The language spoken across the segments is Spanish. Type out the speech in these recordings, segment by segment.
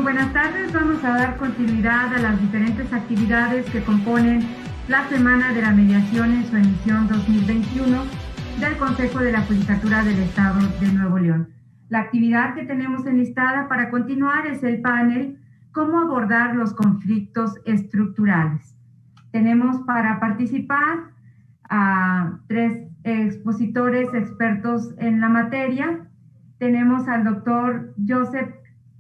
buenas tardes. Vamos a dar continuidad a las diferentes actividades que componen la Semana de la Mediación en su emisión 2021 del Consejo de la Judicatura del Estado de Nuevo León. La actividad que tenemos enlistada para continuar es el panel ¿Cómo abordar los conflictos estructurales? Tenemos para participar a 3 expositores expertos en la materia. Tenemos al doctor Josep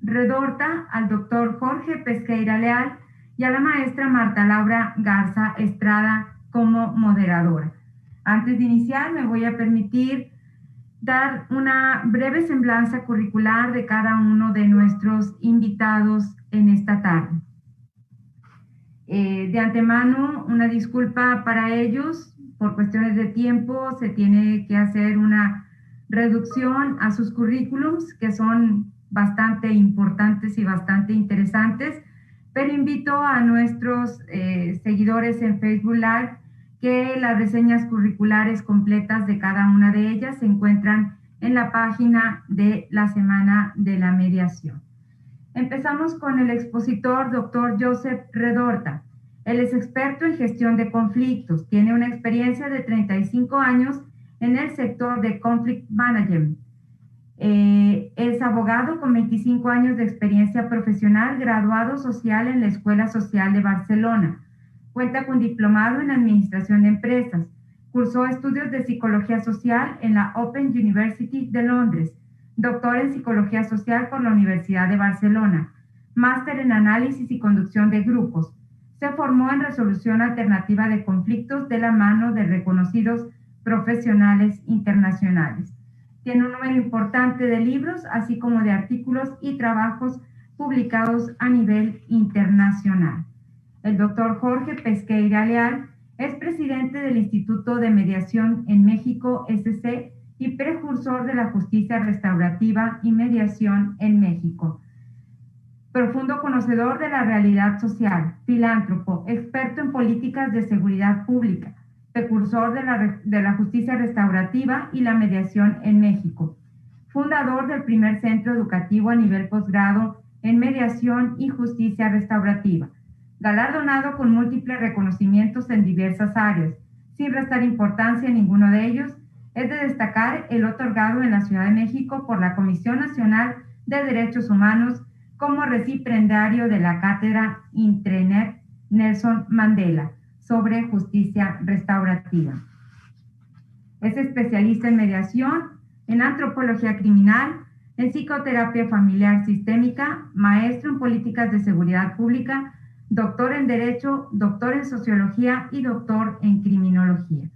Redorta, al doctor Jorge Pesqueira Leal y a la maestra Marta Laura Garza Estrada como moderadora. Antes de iniciar, me voy a permitir dar una breve semblanza curricular de cada uno de nuestros invitados en esta tarde. De antemano, una disculpa para ellos. Por cuestiones de tiempo, se tiene que hacer una reducción a sus currículums, que son bastante importantes y bastante interesantes, pero invito a nuestros seguidores en Facebook Live que las reseñas curriculares completas de cada una de ellas se encuentran en la página de la Semana de la Mediación. Empezamos con el expositor doctor Josep Redorta. Él es experto en gestión de conflictos, tiene una experiencia de 35 años en el sector de Conflict Management. Es abogado con 25 años de experiencia profesional, graduado social en la Escuela Social de Barcelona. Cuenta con diplomado en Administración de Empresas. Cursó estudios de Psicología Social en la Open University de Londres. Doctor en Psicología Social por la Universidad de Barcelona. Máster en Análisis y Conducción de Grupos. Se formó en Resolución Alternativa de Conflictos de la mano de reconocidos profesionales internacionales. Tiene un número importante de libros, así como de artículos y trabajos publicados a nivel internacional. El doctor Jorge Pesqueira Leal es presidente del Instituto de Mediación en México, SC, y precursor de la justicia restaurativa y mediación en México. Profundo conocedor de la realidad social, filántropo, experto en políticas de seguridad pública, precursor de la justicia restaurativa y la mediación en México, fundador del primer centro educativo a nivel posgrado en mediación y justicia restaurativa, galardonado con múltiples reconocimientos en diversas áreas, sin restar importancia a ninguno de ellos. Es de destacar el otorgado en la Ciudad de México por la Comisión Nacional de Derechos Humanos como recipiendario de la cátedra Intranet Nelson Mandela sobre justicia restaurativa. Es especialista en mediación, en antropología criminal, en psicoterapia familiar sistémica, maestro en políticas de seguridad pública, doctor en Derecho, doctor en Sociología y doctor en Criminología.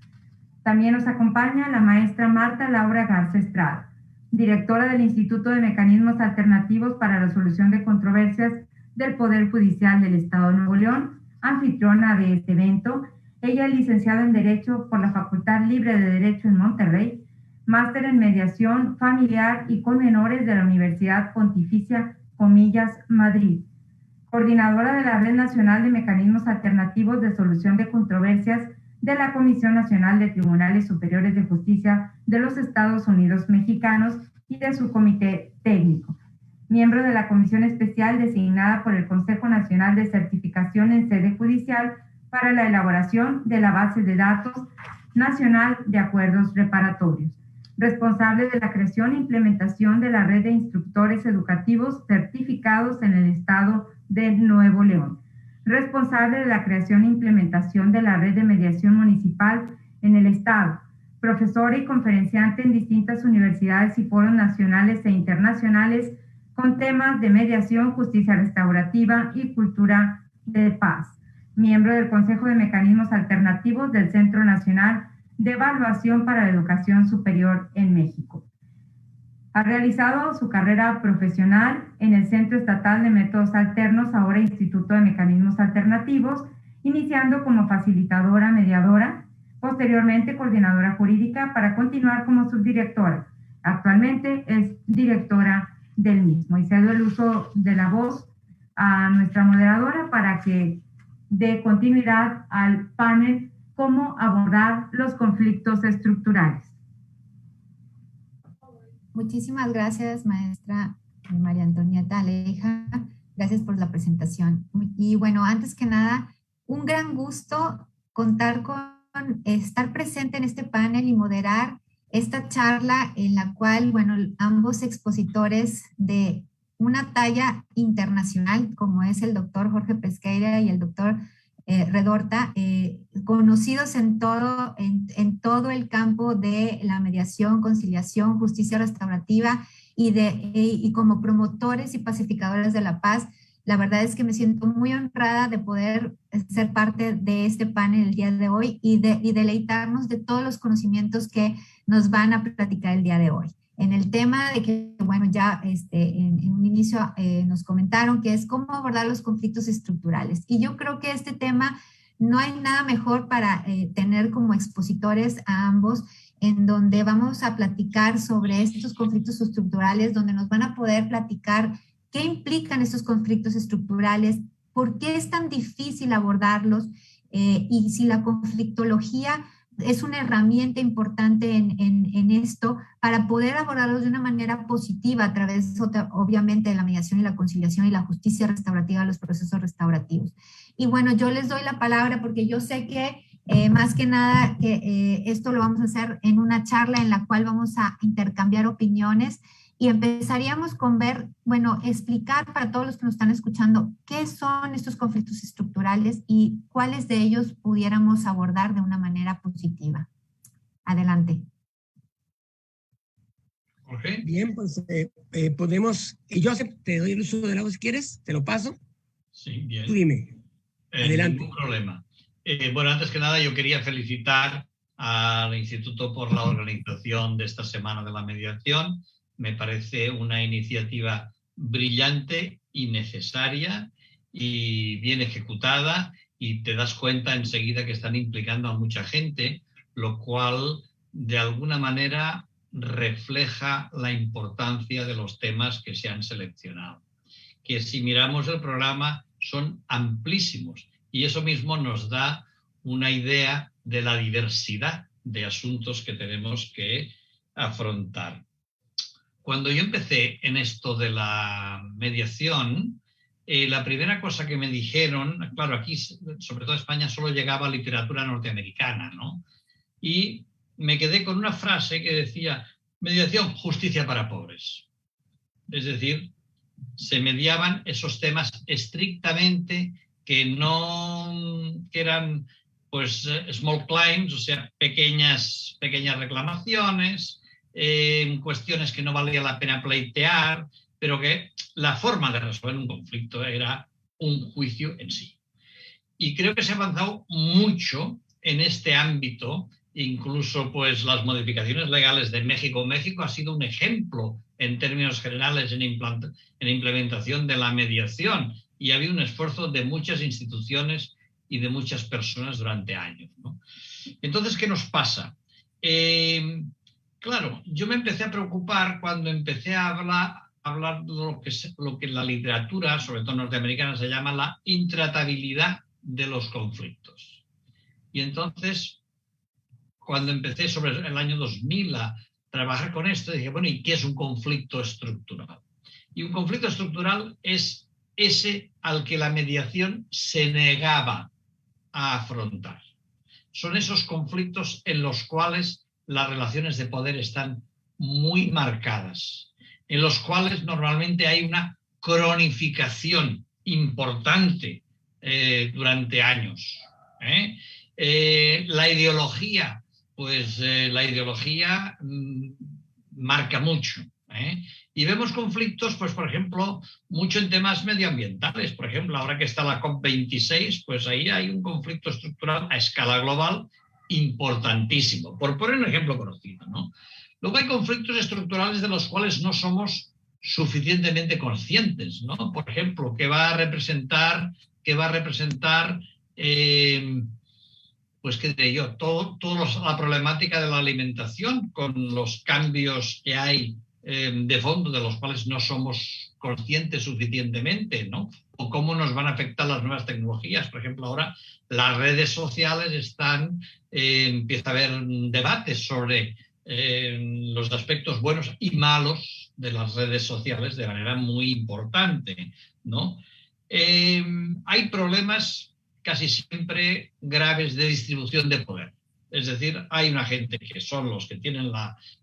También nos acompaña la maestra Marta Laura Garza Estrada, directora del Instituto de Mecanismos Alternativos para la Solución de Controversias del Poder Judicial del Estado de Nuevo León, anfitriona de este evento. Ella es licenciada en Derecho por la Facultad Libre de Derecho en Monterrey, máster en Mediación Familiar y con Menores de la Universidad Pontificia Comillas, Madrid, coordinadora de la Red Nacional de Mecanismos Alternativos de Solución de Controversias de la Comisión Nacional de Tribunales Superiores de Justicia de los Estados Unidos Mexicanos y de su comité técnico. Miembro de la Comisión Especial designada por el Consejo Nacional de Certificación en Sede Judicial para la elaboración de la base de datos nacional de acuerdos reparatorios. Responsable de la creación e implementación de la red de instructores educativos certificados en el Estado de Nuevo León. Responsable de la creación e implementación de la red de mediación municipal en el Estado, profesora y conferenciante en distintas universidades y foros nacionales e internacionales con temas de mediación, justicia restaurativa y cultura de paz. Miembro del Consejo de Mecanismos Alternativos del Centro Nacional de Evaluación para la Educación Superior en México. Ha realizado su carrera profesional en el Centro Estatal de Métodos Alternos, ahora Instituto de Mecanismos Alternativos, iniciando como facilitadora, mediadora, posteriormente coordinadora jurídica para continuar como subdirectora. Actualmente es directora del mismo. Y cedo el uso de la voz a nuestra moderadora para que dé continuidad al panel Cómo abordar los conflictos estructurales. Muchísimas gracias, maestra María Antonieta Aleja. Gracias por la presentación. Y bueno, antes que nada, un gran gusto contar con estar presente en este panel y moderar esta charla en la cual, bueno, ambos expositores de una talla internacional, como es el doctor Jorge Pesqueira y el doctor Redorta, conocidos en todo el campo de la mediación, conciliación, justicia restaurativa y como promotores y pacificadores de la paz. La verdad es que me siento muy honrada de poder ser parte de este panel el día de hoy y deleitarnos de todos los conocimientos que nos van a platicar el día de hoy. En el tema de que, bueno, ya en un inicio nos comentaron que es cómo abordar los conflictos estructurales. Y yo creo que este tema no hay nada mejor para tener como expositores a ambos, en donde vamos a platicar sobre estos conflictos estructurales, donde nos van a poder platicar qué implican estos conflictos estructurales, por qué es tan difícil abordarlos y si la conflictología es una herramienta importante en esto para poder abordarlos de una manera positiva a través, obviamente, de la mediación y la conciliación y la justicia restaurativa, los procesos restaurativos. Y bueno, yo les doy la palabra porque yo sé que más que nada que esto lo vamos a hacer en una charla en la cual vamos a intercambiar opiniones y empezaríamos con explicar para todos los que nos están escuchando qué son estos conflictos estructurales y cuáles de ellos pudiéramos abordar de una manera positiva. Adelante. Jorge. Bien, pues podemos, Joseph, te doy el uso del agua si quieres, te lo paso. Sí, bien. Tú dime. Adelante. Ningún problema. Bueno, antes que nada yo quería felicitar al Instituto por la organización de esta Semana de la Mediación. Me parece una iniciativa brillante y necesaria y bien ejecutada, y te das cuenta enseguida que están implicando a mucha gente, lo cual de alguna manera refleja la importancia de los temas que se han seleccionado. Que si miramos el programa son amplísimos y eso mismo nos da una idea de la diversidad de asuntos que tenemos que afrontar. Cuando yo empecé en esto de la mediación, la primera cosa que me dijeron, claro, aquí, sobre todo en España, solo llegaba literatura norteamericana, ¿no? Y me quedé con una frase que decía, mediación, justicia para pobres. Es decir, se mediaban esos temas estrictamente que eran pues small claims, o sea, pequeñas reclamaciones, cuestiones que no valía la pena pleitear, pero que la forma de resolver un conflicto era un juicio en sí. Y creo que se ha avanzado mucho en este ámbito, incluso pues las modificaciones legales de México. México ha sido un ejemplo en términos generales en implementación de la mediación, y ha habido un esfuerzo de muchas instituciones y de muchas personas durante años, ¿no? Entonces, ¿qué nos pasa? Claro, yo me empecé a preocupar cuando empecé a hablar de lo que en la literatura, sobre todo norteamericana, se llama la intratabilidad de los conflictos. Y entonces, cuando empecé sobre el año 2000 a trabajar con esto, dije, bueno, ¿y qué es un conflicto estructural? Y un conflicto estructural es ese al que la mediación se negaba a afrontar. Son esos conflictos en los cuales las relaciones de poder están muy marcadas, en los cuales normalmente hay una cronificación importante durante años. La ideología, pues la ideología marca mucho. Y vemos conflictos, pues por ejemplo, mucho en temas medioambientales. Por ejemplo, ahora que está la COP26, pues ahí hay un conflicto estructural a escala global importantísimo, por poner un ejemplo conocido, ¿no? Luego hay conflictos estructurales de los cuales no somos suficientemente conscientes, ¿no? Por ejemplo, ¿qué va a representar pues qué diré yo, toda la problemática de la alimentación con los cambios que hay de fondo, de los cuales no somos conscientes suficientemente, ¿no? O cómo nos van a afectar las nuevas tecnologías. Por ejemplo, ahora las redes sociales empieza a haber debates sobre los aspectos buenos y malos de las redes sociales de manera muy importante, ¿no? Hay problemas casi siempre graves de distribución de poder. Es decir, hay una gente que son los que tienen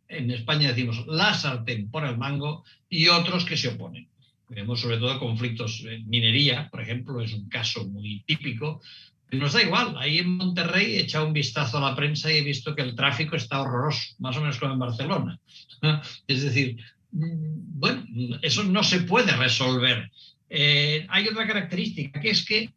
en España decimos, la sartén por el mango, y otros que se oponen. Vemos sobre todo conflictos en minería, por ejemplo, es un caso muy típico. Nos da igual, ahí en Monterrey he echado un vistazo a la prensa y he visto que el tráfico está horroroso, más o menos como en Barcelona. Es decir, bueno, eso no se puede resolver. Hay otra característica, que es que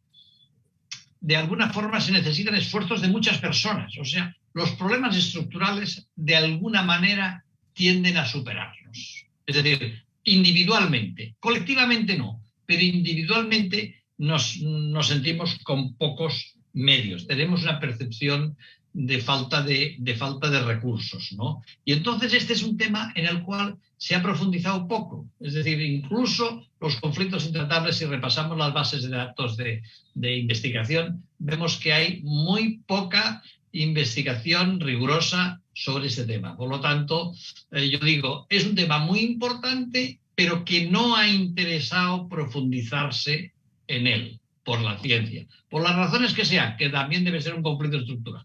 de alguna forma se necesitan esfuerzos de muchas personas. O sea, los problemas estructurales de alguna manera tienden a superarlos. Es decir, individualmente, colectivamente no, pero individualmente nos sentimos con pocos medios. Tenemos una percepción de falta de recursos, ¿no? Y entonces este es un tema en el cual se ha profundizado poco. Es decir, incluso los conflictos intratables, si repasamos las bases de datos de investigación, vemos que hay muy poca investigación rigurosa sobre ese tema. Por lo tanto, yo digo, es un tema muy importante, pero que no ha interesado profundizarse en él por la ciencia, por las razones que sean, que también debe ser un conflicto estructural.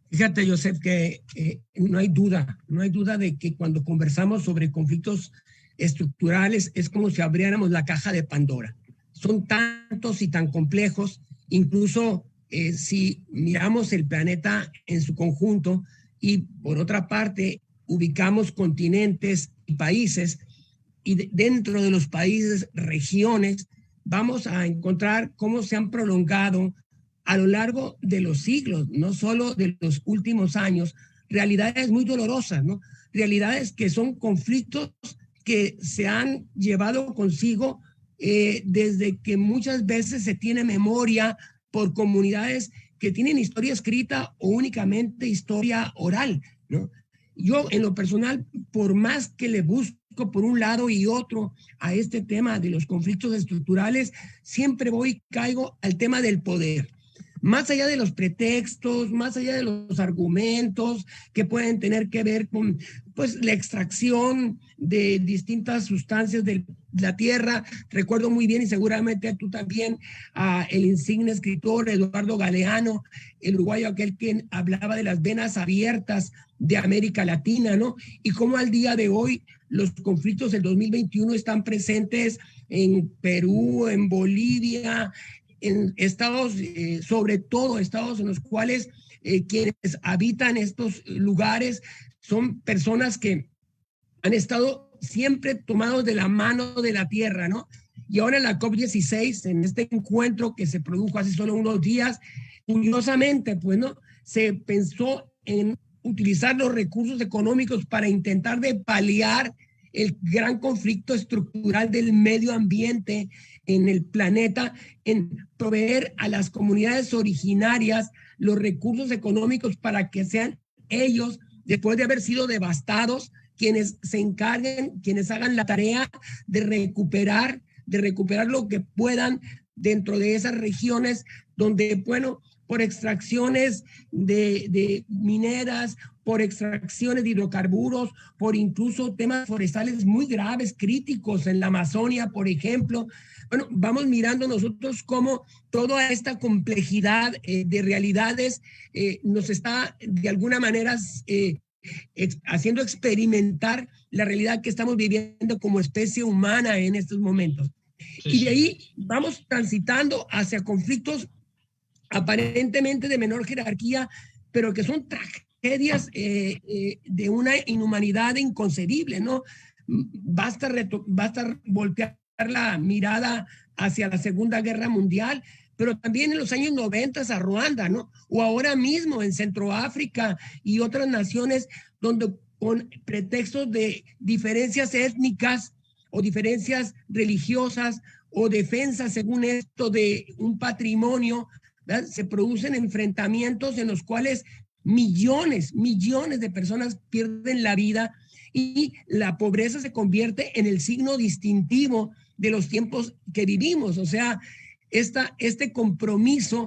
Fíjate, Josep, que no hay duda de que cuando conversamos sobre conflictos estructurales es como si abriéramos la caja de Pandora. Son tantos y tan complejos, incluso si miramos el planeta en su conjunto y por otra parte ubicamos continentes y países, y dentro de los países, regiones, vamos a encontrar cómo se han prolongado a lo largo de los siglos, no solo de los últimos años, realidades muy dolorosas, ¿no? Realidades que son conflictos que se han llevado consigo desde que muchas veces se tiene memoria por comunidades que tienen historia escrita o únicamente historia oral, ¿no? Yo, en lo personal, por más que le busco por un lado y otro a este tema de los conflictos estructurales, siempre caigo al tema del poder. Más allá de los pretextos, más allá de los argumentos que pueden tener que ver con pues, la extracción de distintas sustancias de la tierra. Recuerdo muy bien, y seguramente tú también, el insigne escritor Eduardo Galeano, el uruguayo aquel que hablaba de las venas abiertas de América Latina, ¿no? Y cómo al día de hoy los conflictos del 2021 están presentes en Perú, en Bolivia, en estados, sobre todo estados en los cuales quienes habitan estos lugares son personas que han estado siempre tomados de la mano de la tierra, ¿no? Y ahora en la COP16, en este encuentro que se produjo hace solo unos días, curiosamente, pues, ¿no? Se pensó en utilizar los recursos económicos para intentar de paliar el gran conflicto estructural del medio ambiente en el planeta, en proveer a las comunidades originarias los recursos económicos para que sean ellos, después de haber sido devastados, quienes se encarguen, quienes hagan la tarea de recuperar lo que puedan dentro de esas regiones donde, bueno, por extracciones de mineras, por extracciones de hidrocarburos, por incluso temas forestales muy graves, críticos en la Amazonia, por ejemplo. Bueno, vamos mirando nosotros cómo toda esta complejidad de realidades nos está de alguna manera haciendo experimentar la realidad que estamos viviendo como especie humana en estos momentos. Sí, y de ahí vamos transitando hacia conflictos aparentemente de menor jerarquía, pero que son tragedias de una inhumanidad inconcebible, ¿no? Basta voltear la mirada hacia la Segunda Guerra Mundial, pero también en los años 90 a Ruanda, ¿no? O ahora mismo en Centroáfrica y otras naciones donde con pretextos de diferencias étnicas o diferencias religiosas o defensa, según esto, de un patrimonio, ¿verdad? Se producen enfrentamientos en los cuales millones de personas pierden la vida y la pobreza se convierte en el signo distintivo de los tiempos que vivimos. O sea, este compromiso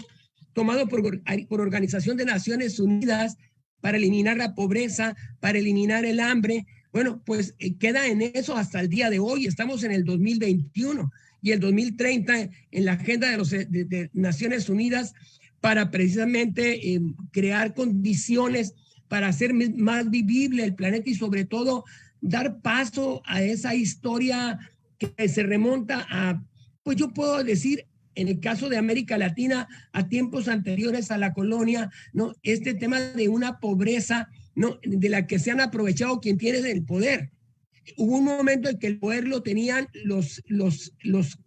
tomado por Organización de Naciones Unidas para eliminar la pobreza, para eliminar el hambre. Bueno, pues queda en eso hasta el día de hoy. Estamos en el 2021 y el 2030 en la agenda de Naciones Unidas para precisamente crear condiciones para hacer más vivible el planeta y sobre todo dar paso a esa historia que se remonta a, pues yo puedo decir, en el caso de América Latina, a tiempos anteriores a la colonia, ¿no? Este tema de una pobreza, ¿no? De la que se han aprovechado quien tiene el poder. Hubo un momento en que el poder lo tenían los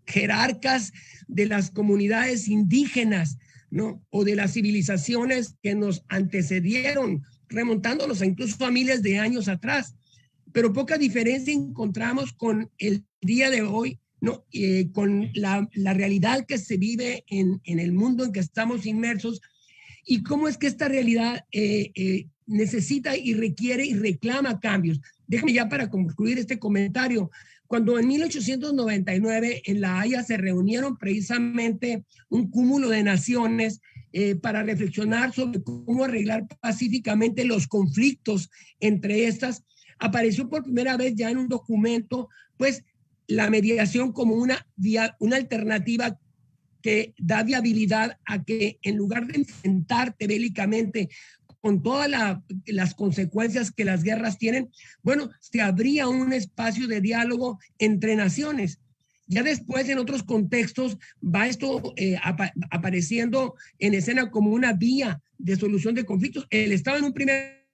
jerarcas de las comunidades indígenas, ¿no? O de las civilizaciones que nos antecedieron, remontándonos a incluso a miles de años atrás. Pero poca diferencia encontramos con el día de hoy, ¿no? Con la realidad que se vive en el mundo en que estamos inmersos y cómo es que esta realidad necesita y requiere y reclama cambios. Déjame ya para concluir este comentario. Cuando en 1899 en La Haya se reunieron precisamente un cúmulo de naciones para reflexionar sobre cómo arreglar pacíficamente los conflictos entre estas, apareció por primera vez ya en un documento, pues, la mediación como una alternativa que da viabilidad a que en lugar de enfrentarte bélicamente con todas las consecuencias que las guerras tienen, bueno, se abría un espacio de diálogo entre naciones. Ya después, en otros contextos, va esto apareciendo en escena como una vía de solución de conflictos. El Estado en un primer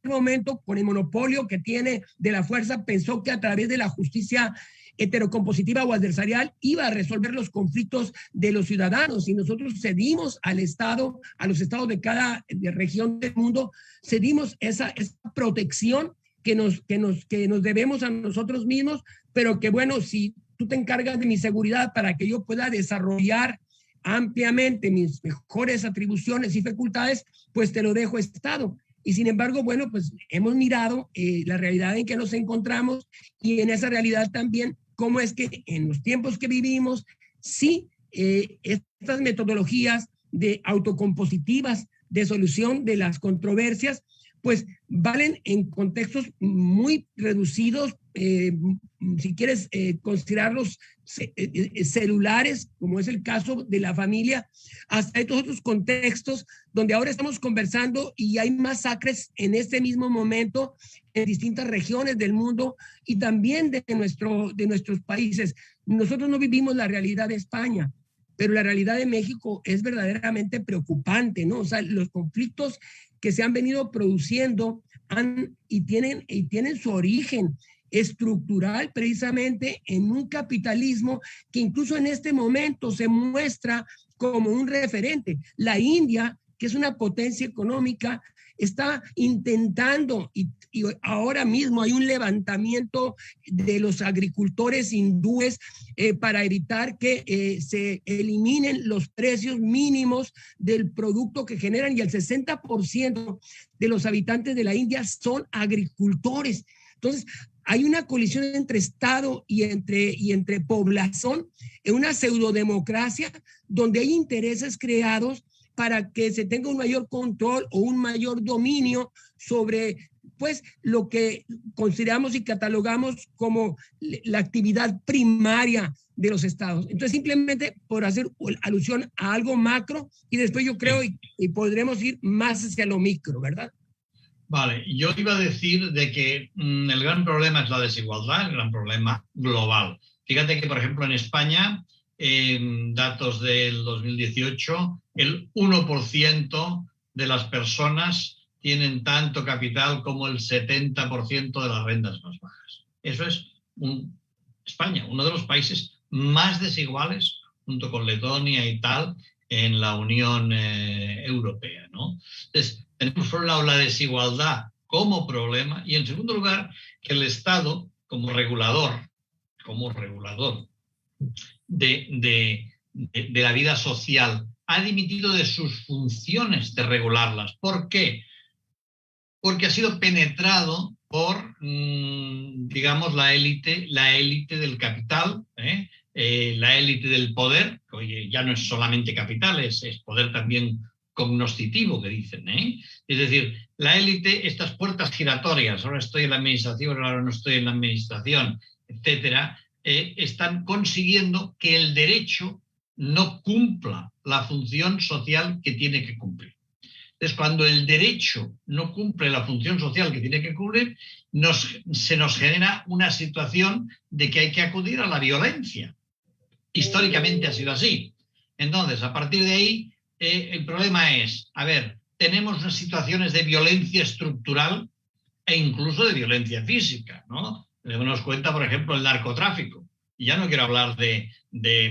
momento, con el monopolio que tiene de la fuerza, pensó que a través de la justicia heterocompositiva o adversarial iba a resolver los conflictos de los ciudadanos, y nosotros cedimos al Estado, a los estados de cada región del mundo, cedimos esa protección que nos debemos a nosotros mismos, pero que bueno, si tú te encargas de mi seguridad para que yo pueda desarrollar ampliamente mis mejores atribuciones y facultades, pues te lo dejo Estado. Y sin embargo, bueno, pues hemos mirado la realidad en que nos encontramos y en esa realidad también cómo es que en los tiempos que vivimos, sí, estas metodologías de autocompositivas de solución de las controversias, pues valen en contextos muy reducidos, si quieres considerarlos celulares, como es el caso de la familia, hasta estos otros contextos donde ahora estamos conversando y hay masacres en este mismo momento en distintas regiones del mundo y también de nuestros países. Nosotros no vivimos la realidad de España, pero la realidad de México es verdaderamente preocupante, ¿no? O sea, los conflictos que se han venido produciendo tienen su origen estructural precisamente en un capitalismo que incluso en este momento se muestra como un referente. La India, que es una potencia económica, está intentando, y ahora mismo hay un levantamiento de los agricultores hindúes para evitar que se eliminen los precios mínimos del producto que generan, y el 60% de los habitantes de la India son agricultores. Entonces, hay una colisión entre Estado y entre población en una pseudodemocracia donde hay intereses creados para que se tenga un mayor control o un mayor dominio sobre, pues, lo que consideramos y catalogamos como la actividad primaria de los estados. Entonces, simplemente por hacer alusión a algo macro, y después yo creo y podremos ir más hacia lo micro, ¿verdad? Vale, yo iba a decir de que el gran problema es la desigualdad, el gran problema global. Fíjate que, por ejemplo, en España, datos del 2018, el 1% de las personas tienen tanto capital como el 70% de las rentas más bajas. Eso es España, uno de los países más desiguales, junto con Letonia y tal, en la Unión Europea, ¿no? Entonces, tenemos por un lado la desigualdad como problema y en segundo lugar que el Estado como regulador de la vida social ha dimitido de sus funciones de regularlas. ¿Por qué? Porque ha sido penetrado por, digamos, la élite del capital, la élite del poder, que oye, ya no es solamente capital, es poder también cognoscitivo que dicen, ¿eh? Es decir, la élite, estas puertas giratorias, ahora estoy en la administración, ahora no estoy en la administración, etcétera, están consiguiendo que el derecho no cumpla la función social que tiene que cumplir. Entonces, cuando el derecho no cumple la función social que tiene que cumplir, se nos genera una situación de que hay que acudir a la violencia. Históricamente ha sido así. Entonces, a partir de ahí, el problema es, a ver, tenemos unas situaciones de violencia estructural e incluso de violencia física, ¿no? Nos cuenta, por ejemplo, el narcotráfico. Y ya no quiero hablar de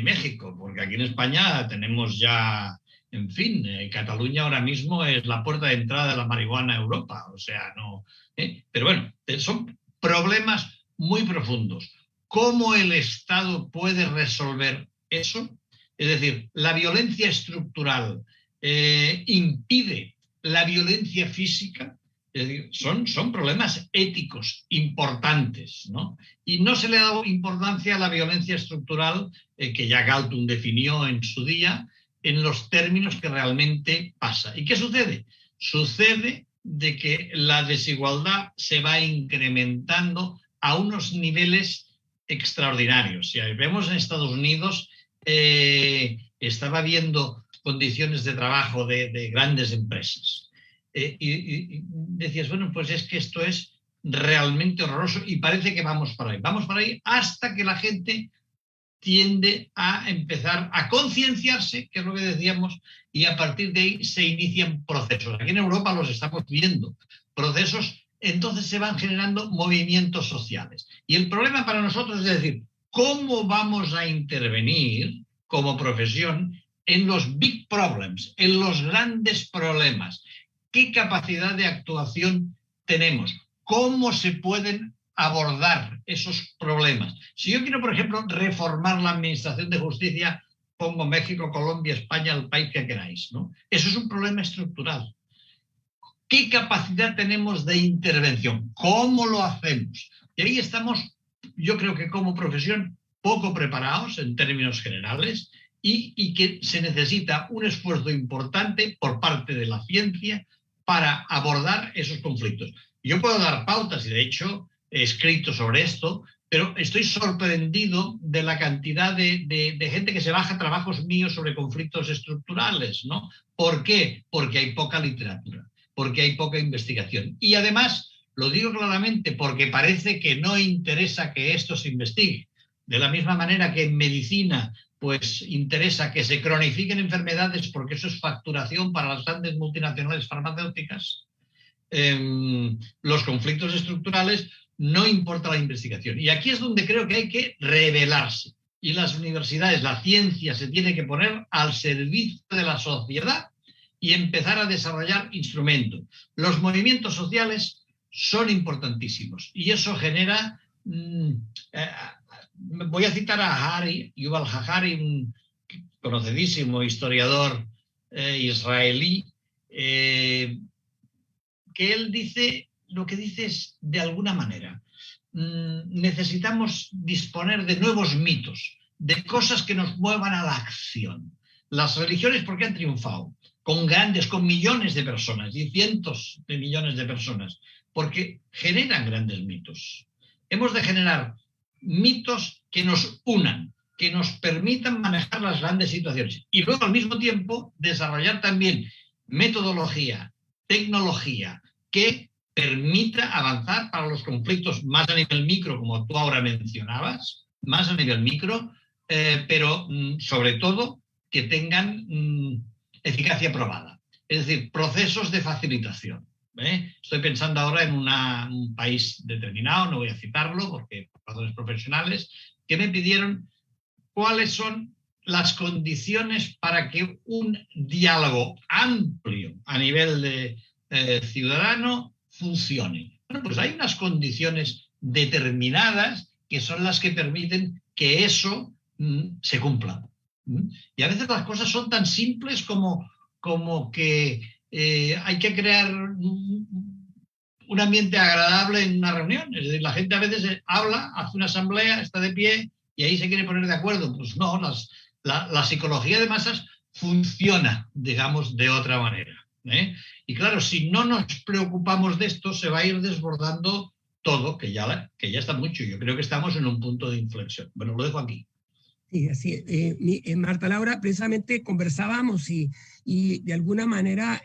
México, porque aquí en España tenemos ya, en fin, Cataluña ahora mismo es la puerta de entrada de la marihuana a Europa. O sea, no. Pero bueno, son problemas muy profundos. ¿Cómo el Estado puede resolver eso? Es decir, la violencia estructural impide la violencia física. Es decir, son problemas éticos importantes, ¿no? Y no se le ha dado importancia a la violencia estructural que ya Galtung definió en su día en los términos que realmente pasa. ¿Y qué sucede? Sucede de que la desigualdad se va incrementando a unos niveles extraordinarios. Si vemos en Estados Unidos, estaba viendo condiciones de trabajo de grandes empresas. Y decías, bueno, pues es que esto es realmente horroroso y parece que vamos para ahí. Vamos para ahí hasta que la gente tiende a empezar a concienciarse, que es lo que decíamos, y a partir de ahí se inician procesos. Aquí en Europa los estamos viendo, procesos, entonces se van generando movimientos sociales. Y el problema para nosotros es decir, ¿cómo vamos a intervenir como profesión en los big problems, en los grandes problemas? ¿Qué capacidad de actuación tenemos? ¿Cómo se pueden abordar esos problemas? Si yo quiero, por ejemplo, reformar la administración de justicia, pongo México, Colombia, España, el país que queráis, ¿no? Eso es un problema estructural. ¿Qué capacidad tenemos de intervención? ¿Cómo lo hacemos? Y ahí estamos, yo creo que como profesión, poco preparados en términos generales y que se necesita un esfuerzo importante por parte de la ciencia para abordar esos conflictos. Yo puedo dar pautas y de hecho he escrito sobre esto, pero estoy sorprendido de la cantidad de gente que se baja trabajos míos sobre conflictos estructurales, ¿no? ¿Por qué? Porque hay poca literatura, porque hay poca investigación. Y además, lo digo claramente, porque parece que no interesa que esto se investigue. De la misma manera que en medicina pues interesa que se cronifiquen enfermedades porque eso es facturación para las grandes multinacionales farmacéuticas, los conflictos estructurales no importa la investigación. Y aquí es donde creo que hay que rebelarse. Y las universidades, la ciencia se tiene que poner al servicio de la sociedad y empezar a desarrollar instrumentos. Los movimientos sociales son importantísimos y eso genera... voy a citar a Yuval Harari, un conocidísimo historiador israelí, que él dice, lo que dice es, de alguna manera, necesitamos disponer de nuevos mitos, de cosas que nos muevan a la acción. Las religiones, ¿por qué han triunfado? Con millones de personas y cientos de millones de personas, porque generan grandes mitos. Hemos de generar mitos que nos unan, que nos permitan manejar las grandes situaciones y luego al mismo tiempo desarrollar también metodología, tecnología que permita avanzar para los conflictos más a nivel micro, como tú ahora mencionabas, más a nivel micro, pero sobre todo que tengan eficacia probada. Es decir, procesos de facilitación. Estoy pensando ahora en un país determinado, no voy a citarlo porque por razones profesionales, que me pidieron cuáles son las condiciones para que un diálogo amplio a nivel de ciudadano funcione. Bueno, pues hay unas condiciones determinadas que son las que permiten que eso se cumpla. Y a veces las cosas son tan simples como que hay que crear un ambiente agradable en una reunión. Es decir, la gente a veces habla, hace una asamblea, está de pie y ahí se quiere poner de acuerdo. Pues no, la psicología de masas funciona, digamos, de otra manera. Y claro, si no nos preocupamos de esto, se va a ir desbordando todo, que ya está mucho. Yo creo que estamos en un punto de inflexión. Bueno, lo dejo aquí. Sí, así Marta Laura, precisamente conversábamos y de alguna manera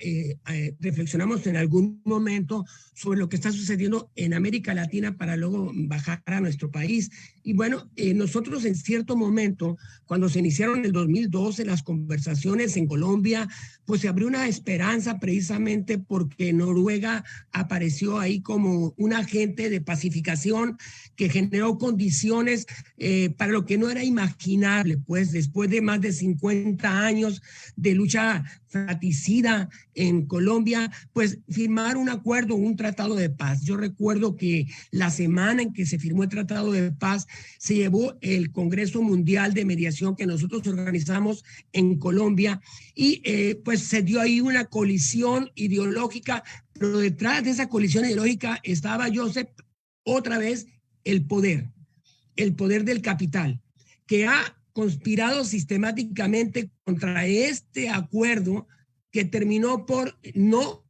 reflexionamos en algún momento sobre lo que está sucediendo en América Latina para luego bajar a nuestro país. Y bueno, nosotros en cierto momento, cuando se iniciaron en el 2012 las conversaciones en Colombia, pues se abrió una esperanza precisamente porque Noruega apareció ahí como un agente de pacificación que generó condiciones para lo que no era imaginable, pues después de más de 50 años de lucha fratricida en Colombia, pues firmar un acuerdo, un tratado de paz. Yo recuerdo que la semana en que se firmó el tratado de paz se llevó el Congreso Mundial de Mediación que nosotros organizamos en Colombia y pues se dio ahí una colisión ideológica, pero detrás de esa colisión ideológica estaba, Joseph, otra vez el poder del capital, que ha conspirado sistemáticamente contra este acuerdo que terminó no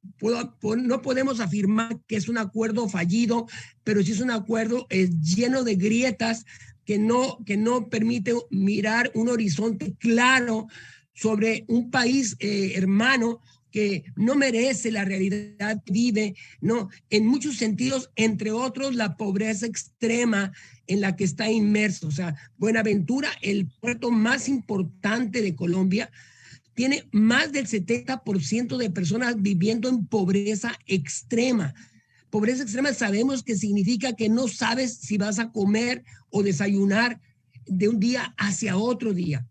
podemos afirmar que es un acuerdo fallido, pero sí es un acuerdo lleno de grietas que no permite mirar un horizonte claro sobre un país hermano que no merece la realidad que vive, ¿no? En muchos sentidos, entre otros, la pobreza extrema en la que está inmerso. O sea, Buenaventura, el puerto más importante de Colombia, tiene más del 70% de personas viviendo en pobreza extrema. Pobreza extrema sabemos que significa que no sabes si vas a comer o desayunar de un día hacia otro día.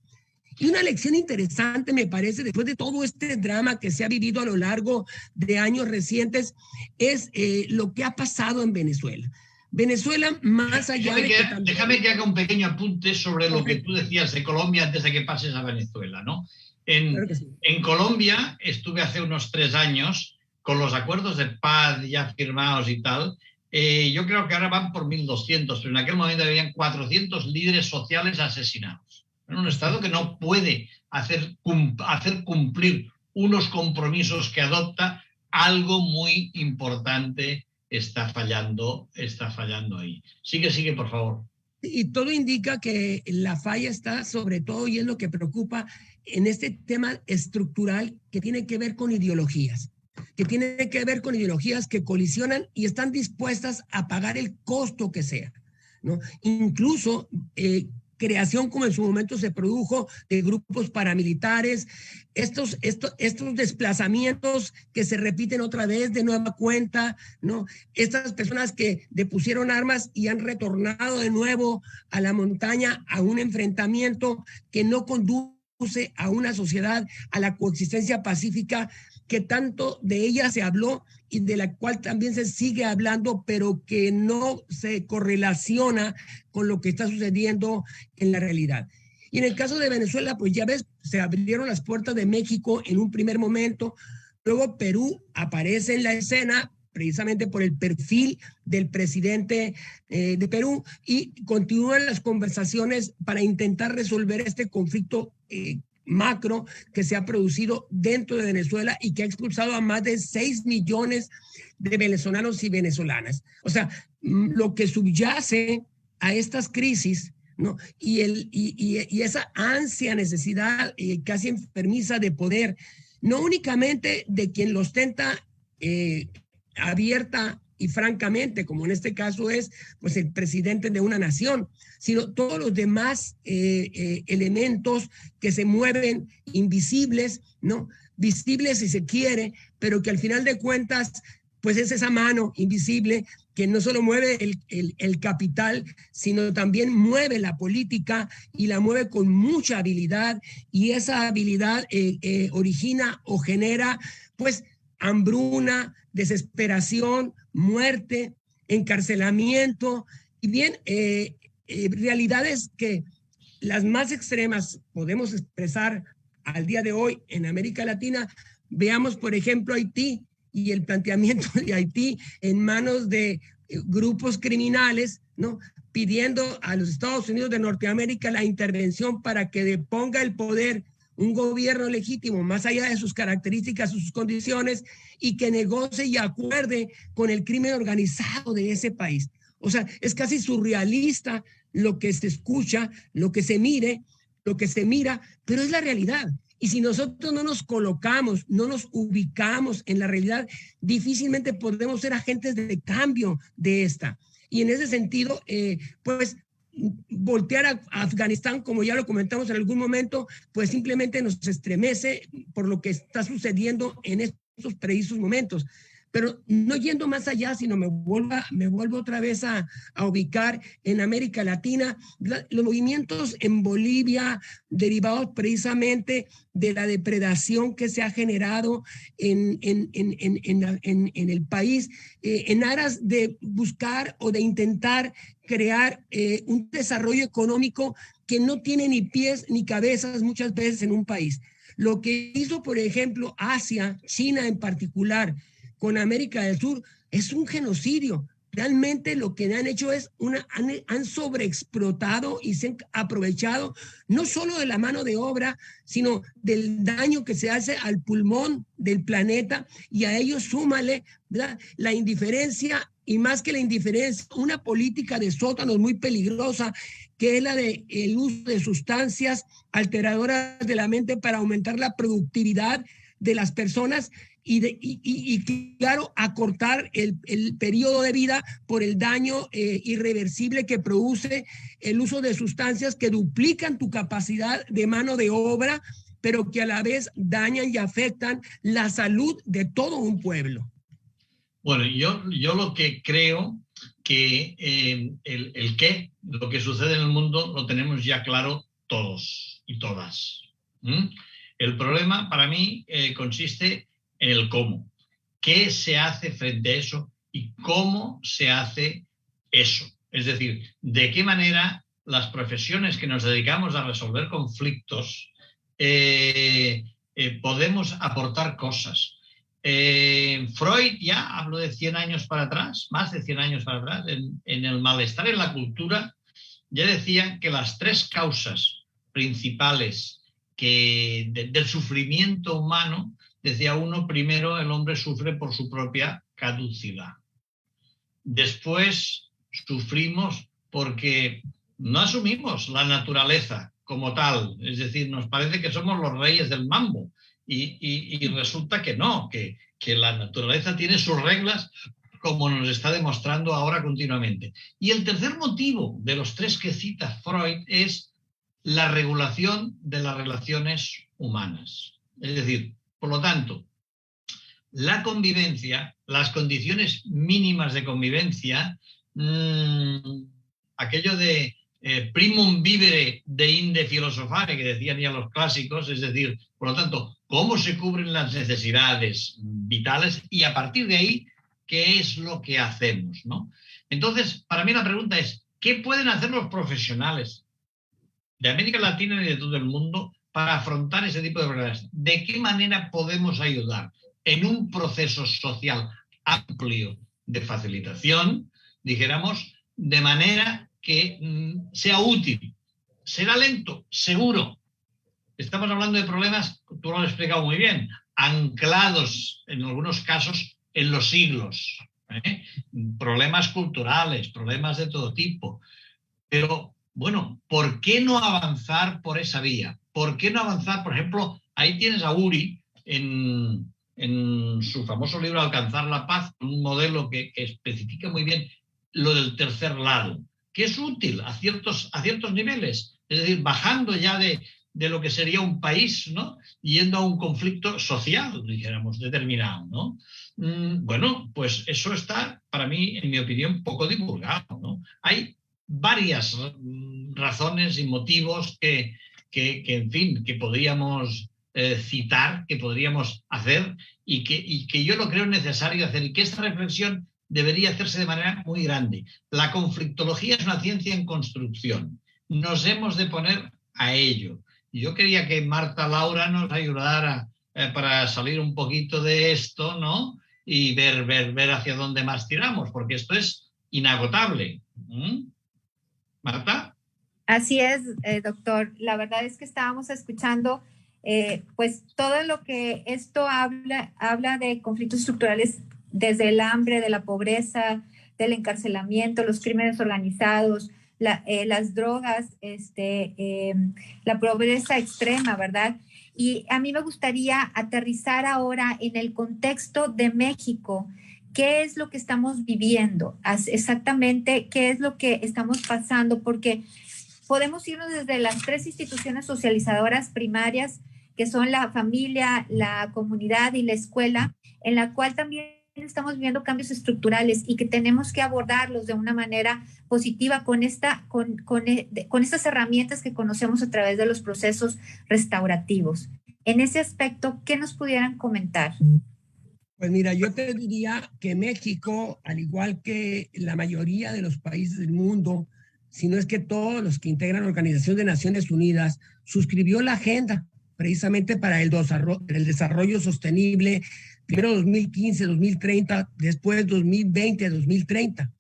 Y una lección interesante, me parece, después de todo este drama que se ha vivido a lo largo de años recientes, es lo que ha pasado en Venezuela. Venezuela, más allá de que también... Déjame que haga un pequeño apunte sobre lo que tú decías de Colombia antes de que pases a Venezuela, ¿no? Claro que sí. En Colombia estuve hace unos 3 años con los acuerdos de paz ya firmados y tal. Yo creo que ahora van por 1.200, pero en aquel momento habían 400 líderes sociales asesinados. En un Estado que no puede hacer cumplir unos compromisos que adopta, algo muy importante está fallando ahí. Sigue, por favor. Y todo indica que la falla está sobre todo, y es lo que preocupa, en este tema estructural que tiene que ver con ideologías, que colisionan y están dispuestas a pagar el costo que sea, ¿no? Incluso creación, como en su momento se produjo, de grupos paramilitares, estos desplazamientos que se repiten otra vez de nueva cuenta, ¿no? Estas personas que depusieron armas y han retornado de nuevo a la montaña, a un enfrentamiento que no conduce a una sociedad, a la coexistencia pacífica, que tanto de ella se habló y de la cual también se sigue hablando, pero que no se correlaciona con lo que está sucediendo en la realidad. Y en el caso de Venezuela, pues ya ves, se abrieron las puertas de México en un primer momento, luego Perú aparece en la escena precisamente por el perfil del presidente de Perú, y continúan las conversaciones para intentar resolver este conflicto macro que se ha producido dentro de Venezuela y que ha expulsado a más de 6 millones de venezolanos y venezolanas. O sea, lo que subyace a estas crisis, ¿no? Y esa ansia, necesidad casi enfermiza de poder, no únicamente de quien lo ostenta abierta y francamente, como en este caso es pues el presidente de una nación, sino todos los demás elementos que se mueven invisibles, ¿no? Visibles si se quiere, pero que al final de cuentas pues es esa mano invisible que no solo mueve el capital, sino también mueve la política, y la mueve con mucha habilidad, y esa habilidad origina o genera pues hambruna, desesperación, muerte, encarcelamiento, y bien, realidades que las más extremas podemos expresar al día de hoy en América Latina. Veamos, por ejemplo, Haití y el planteamiento de Haití en manos de grupos criminales, ¿no? Pidiendo a los Estados Unidos de Norteamérica la intervención para que deponga el poder un gobierno legítimo más allá de sus características, sus condiciones, y que negocie y acuerde con el crimen organizado de ese país. O sea, es casi surrealista lo que se escucha, lo que se mire, lo que se mira, pero es la realidad. Y si nosotros no nos colocamos, no nos ubicamos en la realidad, difícilmente podemos ser agentes de cambio de esta. Y en ese sentido, pues voltear a Afganistán, como ya lo comentamos en algún momento, pues simplemente nos estremece por lo que está sucediendo en estos precisos momentos. Pero no yendo más allá, sino me vuelvo otra vez a ubicar en América Latina, los movimientos en Bolivia derivados precisamente de la depredación que se ha generado en el país, en aras de buscar o de intentar crear un desarrollo económico que no tiene ni pies ni cabezas muchas veces en un país. Lo que hizo, por ejemplo, Asia, China en particular, con América del Sur, es un genocidio. Realmente lo que han hecho es han sobreexplotado y se han aprovechado no solo de la mano de obra, sino del daño que se hace al pulmón del planeta, y a ello súmale, ¿verdad?, la indiferencia, y más que la indiferencia, una política de sótanos muy peligrosa, que es la del uso de sustancias alteradoras de la mente para aumentar la productividad de las personas y claro, acortar el periodo de vida por el daño irreversible que produce el uso de sustancias que duplican tu capacidad de mano de obra, pero que a la vez dañan y afectan la salud de todo un pueblo. Bueno, yo lo que creo que lo que sucede en el mundo lo tenemos ya claro todos y todas. El problema para mí consiste en el cómo. ¿Qué se hace frente a eso y cómo se hace eso? Es decir, de qué manera las profesiones que nos dedicamos a resolver conflictos podemos aportar cosas. Freud ya habló de 100 años para atrás, más de 100 años para atrás, en el malestar en la cultura, ya decía que las tres causas principales del sufrimiento humano, decía uno, primero el hombre sufre por su propia caducidad. Después sufrimos porque no asumimos la naturaleza como tal, es decir, nos parece que somos los reyes del mambo y resulta que no, que la naturaleza tiene sus reglas, como nos está demostrando ahora continuamente. Y el tercer motivo de los tres que cita Freud es la regulación de las relaciones humanas. Es decir, por lo tanto, la convivencia, las condiciones mínimas de convivencia, aquello de primum vivere de inde filosofare, que decían ya los clásicos, es decir, por lo tanto, cómo se cubren las necesidades vitales y a partir de ahí, ¿qué es lo que hacemos?, ¿no? Entonces, para mí la pregunta es, ¿qué pueden hacer los profesionales de América Latina y de todo el mundo para afrontar ese tipo de problemas? ¿De qué manera podemos ayudar en un proceso social amplio de facilitación, dijéramos, de manera que sea útil? Será lento, seguro. Estamos hablando de problemas, tú lo has explicado muy bien, anclados en algunos casos en los siglos, problemas culturales, problemas de todo tipo. Pero, bueno, ¿por qué no avanzar por esa vía? ¿Por qué no avanzar? Por ejemplo, ahí tienes a Uri en su famoso libro Alcanzar la Paz, un modelo que especifica muy bien lo del tercer lado, que es útil a ciertos niveles, es decir, bajando ya de lo que sería un país, ¿no?, yendo a un conflicto social, dijéramos, determinado, ¿no? Bueno, pues eso está, para mí, en mi opinión, poco divulgado, ¿no? Hay varias razones y motivos que en fin, que podríamos citar, que podríamos hacer y que yo lo creo necesario hacer y que esta reflexión debería hacerse de manera muy grande. La conflictología es una ciencia en construcción. Nos hemos de poner a ello. Yo quería que Marta Laura nos ayudara para salir un poquito de esto, ¿no? Y ver hacia dónde más tiramos, porque esto es inagotable. ¿Marta? Así es, doctor. La verdad es que estábamos escuchando pues todo lo que esto habla de conflictos estructurales desde el hambre, de la pobreza, del encarcelamiento, los crímenes organizados, las drogas, la pobreza extrema, ¿verdad? Y a mí me gustaría aterrizar ahora en el contexto de México. ¿Qué es lo que estamos viviendo? Exactamente, ¿qué es lo que estamos pasando? Porque podemos irnos desde las 3 instituciones socializadoras primarias, que son la familia, la comunidad y la escuela, en la cual también estamos viendo cambios estructurales y que tenemos que abordarlos de una manera positiva con estas herramientas que conocemos a través de los procesos restaurativos. En ese aspecto, ¿qué nos pudieran comentar? Pues mira, yo te diría que México, al igual que la mayoría de los países del mundo, si no es que todos los que integran la Organización de Naciones Unidas, suscribió la agenda precisamente para el desarrollo sostenible, primero 2015, 2030, después 2020, 2030.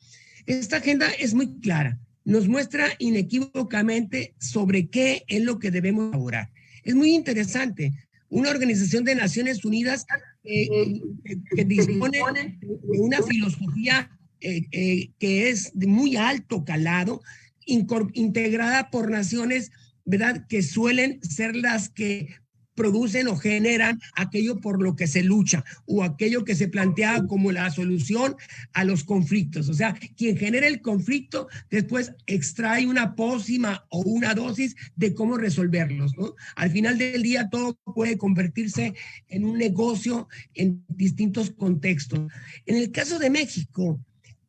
Esta agenda es muy clara, nos muestra inequívocamente sobre qué es lo que debemos elaborar. Es muy interesante. Una Organización de Naciones Unidas que dispone de una filosofía que es de muy alto calado, integrada por naciones, ¿verdad?, que suelen ser las que producen o generan aquello por lo que se lucha o aquello que se plantea como la solución a los conflictos. O sea, quien genera el conflicto después extrae una pócima o una dosis de cómo resolverlos, ¿no? Al final del día todo puede convertirse en un negocio en distintos contextos. En el caso de México,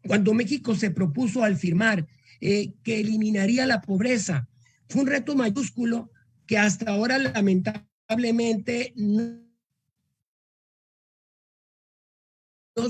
cuando México se propuso al firmar que eliminaría la pobreza, fue un reto mayúsculo que hasta ahora lamentablemente no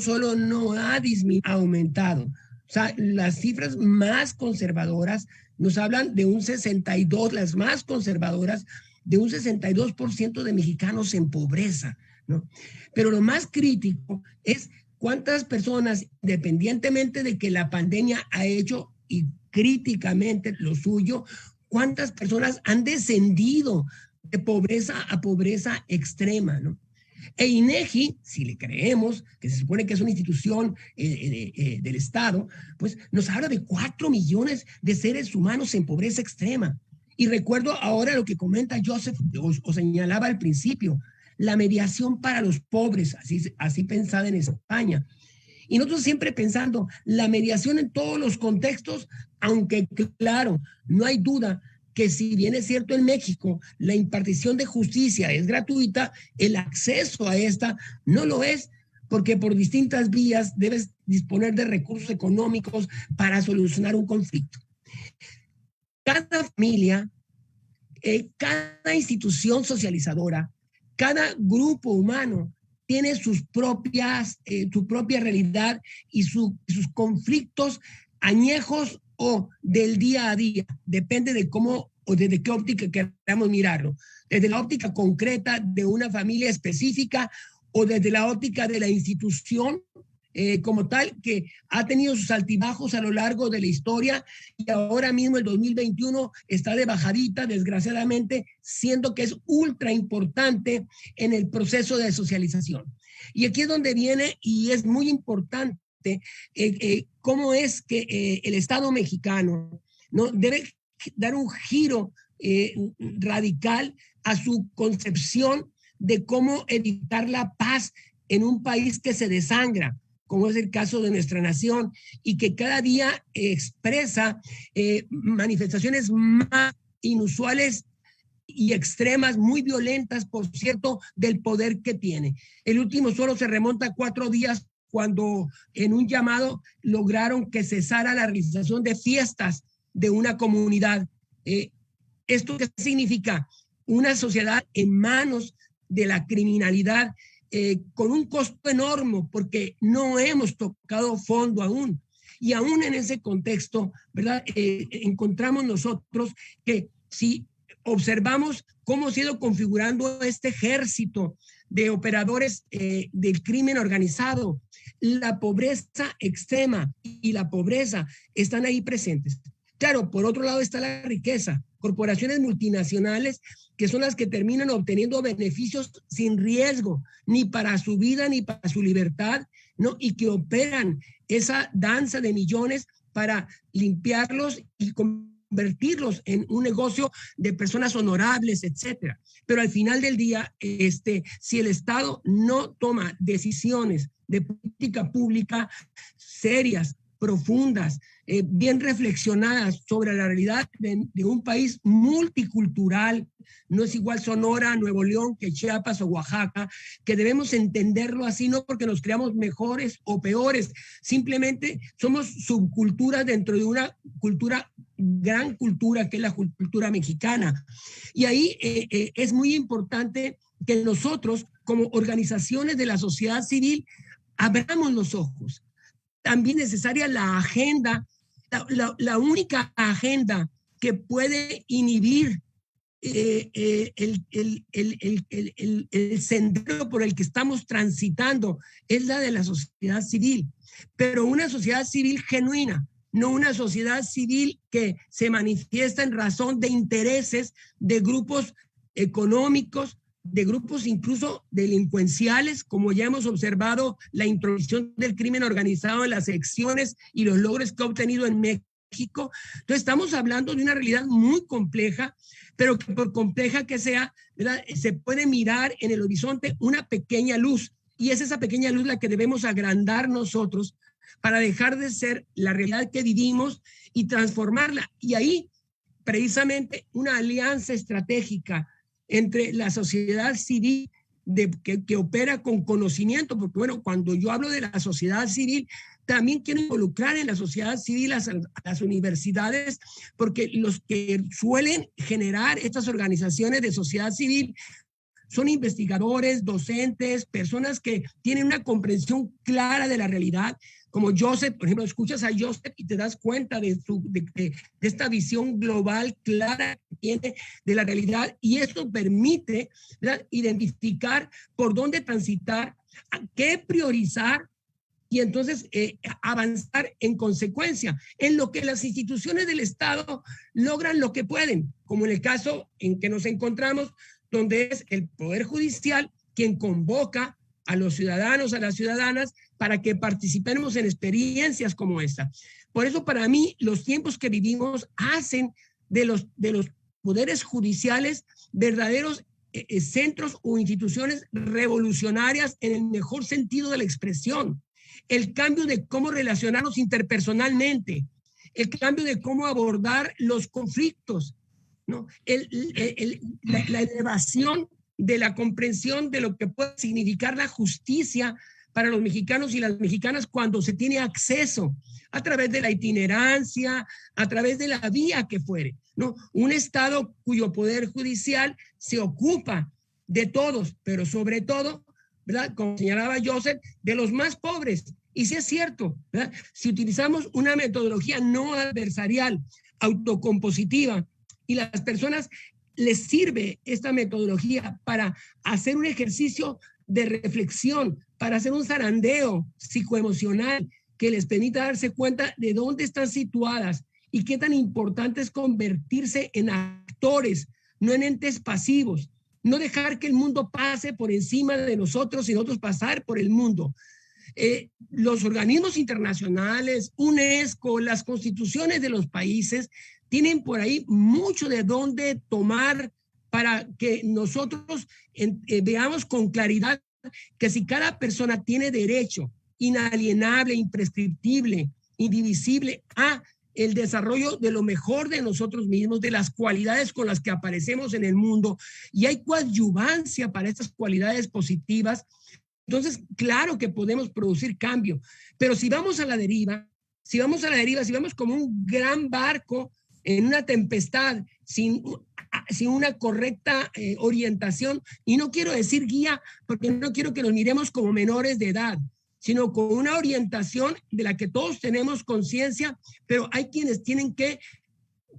solo no ha disminuido, ha aumentado. O sea, las cifras más conservadoras nos hablan de un 62%, las más conservadoras, de un 62% de mexicanos en pobreza, ¿no? Pero lo más crítico es cuántas personas, independientemente de que la pandemia ha hecho y críticamente lo suyo, cuántas personas han descendido de pobreza a pobreza extrema, ¿no? E INEGI, si le creemos, que se supone que es una institución del Estado, pues nos habla de 4 millones de seres humanos en pobreza extrema. Y recuerdo ahora lo que comenta Joseph, o señalaba al principio, la mediación para los pobres, así pensada en España. Y nosotros siempre pensando, la mediación en todos los contextos, aunque claro, no hay duda que si bien es cierto en México la impartición de justicia es gratuita, el acceso a esta no lo es, porque por distintas vías debes disponer de recursos económicos para solucionar un conflicto. Cada familia, cada institución socializadora, cada grupo humano tiene su propia realidad y sus conflictos añejos o del día a día, depende de cómo o desde qué óptica queramos mirarlo, desde la óptica concreta de una familia específica o desde la óptica de la institución como tal, que ha tenido sus altibajos a lo largo de la historia y ahora mismo el 2021 está de bajadita, desgraciadamente, siendo que es ultra importante en el proceso de socialización. Y aquí es donde viene y es muy importante cómo es que el Estado mexicano, ¿no?, debe dar un giro radical a su concepción de cómo editar la paz en un país que se desangra, como es el caso de nuestra nación, y que cada día expresa manifestaciones más inusuales y extremas, muy violentas, por cierto, del poder que tiene. El último solo se remonta a 4 días cuando en un llamado lograron que cesara la realización de fiestas de una comunidad. ¿Esto qué significa? Una sociedad en manos de la criminalidad, con un costo enorme, porque no hemos tocado fondo aún. Y aún en ese contexto, ¿verdad? Encontramos nosotros que si observamos cómo se ha ido configurando este ejército de operadores del crimen organizado, la pobreza extrema y la pobreza están ahí presentes. Claro, por otro lado está la riqueza. corporaciones multinacionales que son las que terminan obteniendo beneficios sin riesgo, ni para su vida ni para su libertad, ¿no? Y que operan esa danza de millones para limpiarlos y convertirlos en un negocio de personas honorables, etcétera. Pero al final del día, si el Estado no toma decisiones de política pública serias, profundas, bien reflexionadas sobre la realidad de un país multicultural, no es igual Sonora, Nuevo León que Chiapas o Oaxaca, que debemos entenderlo así, no porque nos creamos mejores o peores, simplemente somos subculturas dentro de una cultura, gran cultura que es la cultura mexicana. Y ahí es muy importante que nosotros, como organizaciones de la sociedad civil, abramos los ojos. También es necesaria la agenda, la única agenda que puede inhibir el sendero por el que estamos transitando es la de la sociedad civil, pero una sociedad civil genuina, no una sociedad civil que se manifiesta en razón de intereses de grupos económicos, de grupos incluso delincuenciales, como ya hemos observado la introducción del crimen organizado en las elecciones y los logros que ha obtenido en México. Entonces estamos hablando de una realidad muy compleja, pero que por compleja que sea, ¿verdad?, se puede mirar en el horizonte una pequeña luz, y es esa pequeña luz la que debemos agrandar nosotros para dejar de ser la realidad que vivimos y transformarla. Y ahí, precisamente, una alianza estratégica entre la sociedad civil que opera con conocimiento, porque bueno, cuando yo hablo de la sociedad civil, también quiero involucrar en la sociedad civil a las universidades, porque los que suelen generar estas organizaciones de sociedad civil son investigadores, docentes, personas que tienen una comprensión clara de la realidad, como Joseph. Por ejemplo, escuchas a Joseph y te das cuenta de esta visión global clara que tiene de la realidad, y esto permite, ¿verdad?, identificar por dónde transitar, qué priorizar, y entonces avanzar en consecuencia, en lo que las instituciones del Estado logran lo que pueden, como en el caso en que nos encontramos, donde es el Poder Judicial quien convoca a los ciudadanos, a las ciudadanas, para que participemos en experiencias como esta. Por eso, para mí, los tiempos que vivimos hacen de los poderes judiciales verdaderos centros o instituciones revolucionarias en el mejor sentido de la expresión. El cambio de cómo relacionarnos interpersonalmente, el cambio de cómo abordar los conflictos, ¿no? La elevación de la comprensión de lo que puede significar la justicia para los mexicanos y las mexicanas cuando se tiene acceso a través de la itinerancia, a través de la vía que fuere, ¿no? Un Estado cuyo poder judicial se ocupa de todos, pero sobre todo, ¿verdad?, como señalaba Joseph, de los más pobres. Y sí es cierto, ¿verdad?, si utilizamos una metodología no adversarial, autocompositiva, y las personas les sirve esta metodología para hacer un ejercicio de reflexión, para hacer un zarandeo psicoemocional que les permita darse cuenta de dónde están situadas y qué tan importante es convertirse en actores, no en entes pasivos, no dejar que el mundo pase por encima de nosotros y nosotros pasar por el mundo. Los organismos internacionales, UNESCO, las constituciones de los países tienen por ahí mucho de dónde tomar para que nosotros veamos con claridad que si cada persona tiene derecho inalienable, imprescriptible, indivisible a el desarrollo de lo mejor de nosotros mismos, de las cualidades con las que aparecemos en el mundo, y hay coadyuvancia para estas cualidades positivas, entonces claro que podemos producir cambio. Pero si vamos a la deriva, si vamos como un gran barco en una tempestad, sin una correcta orientación, y no quiero decir guía, porque no quiero que nos miremos como menores de edad, sino con una orientación de la que todos tenemos conciencia, pero hay quienes tienen que,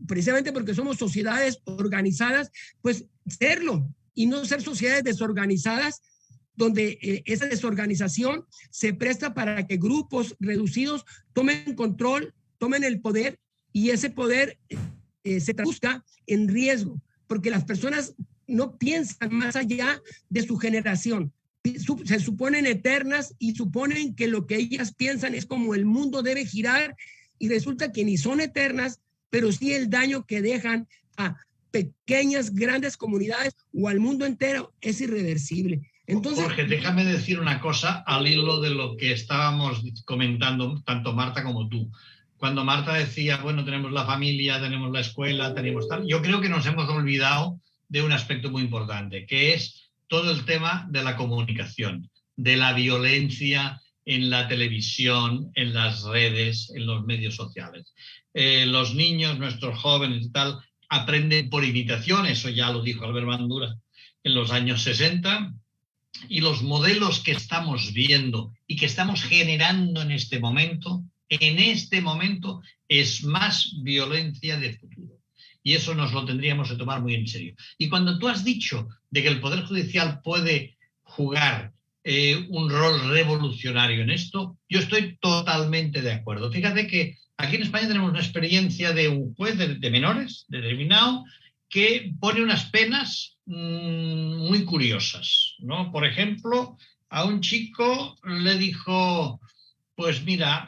precisamente porque somos sociedades organizadas, pues serlo, y no ser sociedades desorganizadas, donde esa desorganización se presta para que grupos reducidos tomen control, tomen el poder, y ese poder se traduzca en riesgo, porque las personas no piensan más allá de su generación. Se suponen eternas y suponen que lo que ellas piensan es como el mundo debe girar, y resulta que ni son eternas, pero sí el daño que dejan a pequeñas, grandes comunidades o al mundo entero es irreversible. Entonces, Jorge, déjame decir una cosa al hilo de lo que estábamos comentando tanto Marta como tú. Cuando Marta decía, bueno, tenemos la familia, tenemos la escuela, tenemos tal, yo creo que nos hemos olvidado de un aspecto muy importante, que es todo el tema de la comunicación, de la violencia en la televisión, en las redes, en los medios sociales. Los niños, nuestros jóvenes y tal, aprenden por imitación, eso ya lo dijo Albert Bandura en los años 60, y los modelos que estamos viendo y que estamos generando en este momento, es más violencia de futuro. Y eso nos lo tendríamos que tomar muy en serio. Y cuando tú has dicho de que el Poder Judicial puede jugar un rol revolucionario en esto, yo estoy totalmente de acuerdo. Fíjate que aquí en España tenemos una experiencia de un juez de menores determinado que pone unas penas muy curiosas, ¿no? Por ejemplo, a un chico le dijo, pues mira,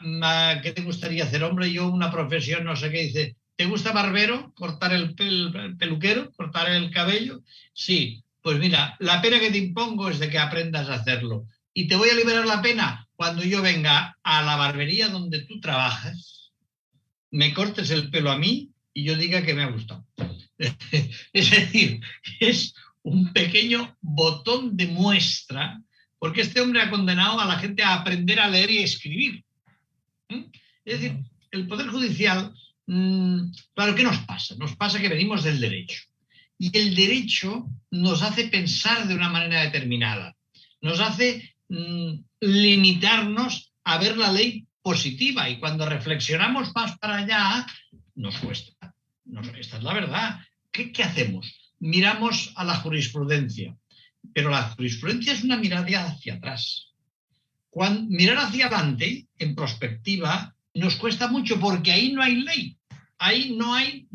¿qué te gustaría hacer, hombre? Yo una profesión, no sé qué. Dice, ¿te gusta barbero? ¿Cortar el peluquero? ¿Cortar el cabello? Sí. Pues mira, la pena que te impongo es de que aprendas a hacerlo. Y te voy a liberar la pena cuando yo venga a la barbería donde tú trabajas, me cortes el pelo a mí y yo diga que me ha gustado. Es decir, es un pequeño botón de muestra, porque este hombre ha condenado a la gente a aprender a leer y a escribir. Es decir, el Poder Judicial, claro, ¿qué nos pasa? Nos pasa que venimos del derecho. Y el derecho nos hace pensar de una manera determinada. Nos hace limitarnos a ver la ley positiva. Y cuando reflexionamos más para allá, nos cuesta. Esta es la verdad. ¿Qué hacemos? Miramos a la jurisprudencia. Pero la jurisprudencia es una mirada hacia atrás. Mirar hacia adelante, en perspectiva, nos cuesta mucho porque ahí no hay ley. Ahí no hay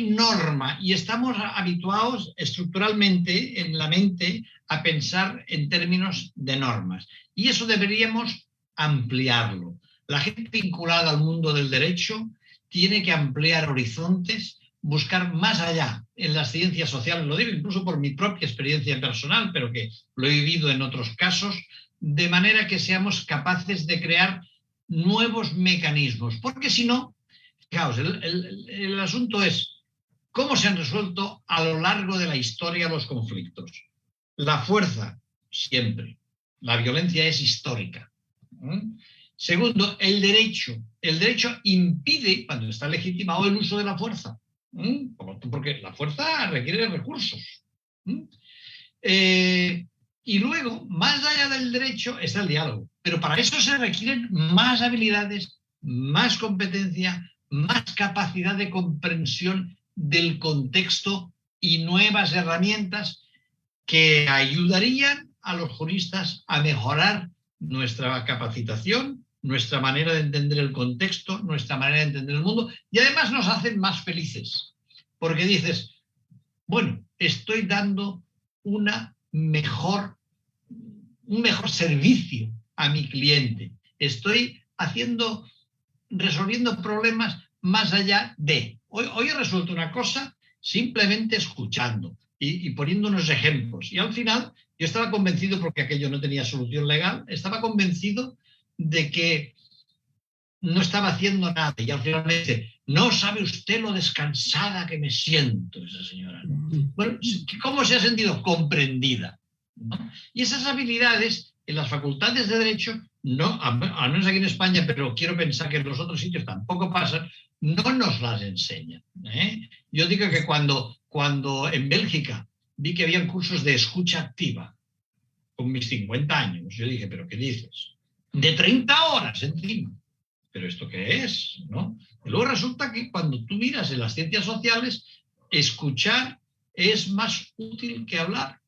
norma y estamos habituados estructuralmente en la mente a pensar en términos de normas. Y eso deberíamos ampliarlo. La gente vinculada al mundo del derecho tiene que ampliar horizontes, buscar más allá en las ciencias sociales. Lo digo incluso por mi propia experiencia personal, pero que lo he vivido en otros casos, de manera que seamos capaces de crear nuevos mecanismos. Porque si no, fijaos, el asunto es cómo se han resuelto a lo largo de la historia los conflictos. La fuerza, siempre. La violencia es histórica. Segundo, el derecho. El derecho impide, cuando está legitimado, el uso de la fuerza. Porque la fuerza requiere recursos. Y luego, más allá del derecho, está el diálogo. Pero para eso se requieren más habilidades, más competencia, más capacidad de comprensión del contexto y nuevas herramientas que ayudarían a los juristas a mejorar nuestra capacitación, nuestra manera de entender el contexto, nuestra manera de entender el mundo, y además nos hacen más felices, porque dices, bueno, estoy dando un mejor servicio a mi cliente, estoy resolviendo problemas más allá de. Hoy he resuelto una cosa simplemente escuchando y poniendo unos ejemplos, y al final yo estaba convencido, porque aquello no tenía solución legal, estaba convencido de que no estaba haciendo nada. Y al final me dice, no sabe usted lo descansada que me siento, esa señora. Bueno, ¿cómo se ha sentido? Comprendida, ¿no? Y esas habilidades en las facultades de Derecho, no, al menos aquí en España, pero quiero pensar que en los otros sitios tampoco pasan, no nos las enseñan. Yo digo que cuando en Bélgica vi que habían cursos de escucha activa, con mis 50 años, yo dije, ¿pero qué dices? De 30 horas encima. ¿Pero esto qué es? ¿No? Y luego resulta que cuando tú miras en las ciencias sociales, escuchar es más útil que hablar,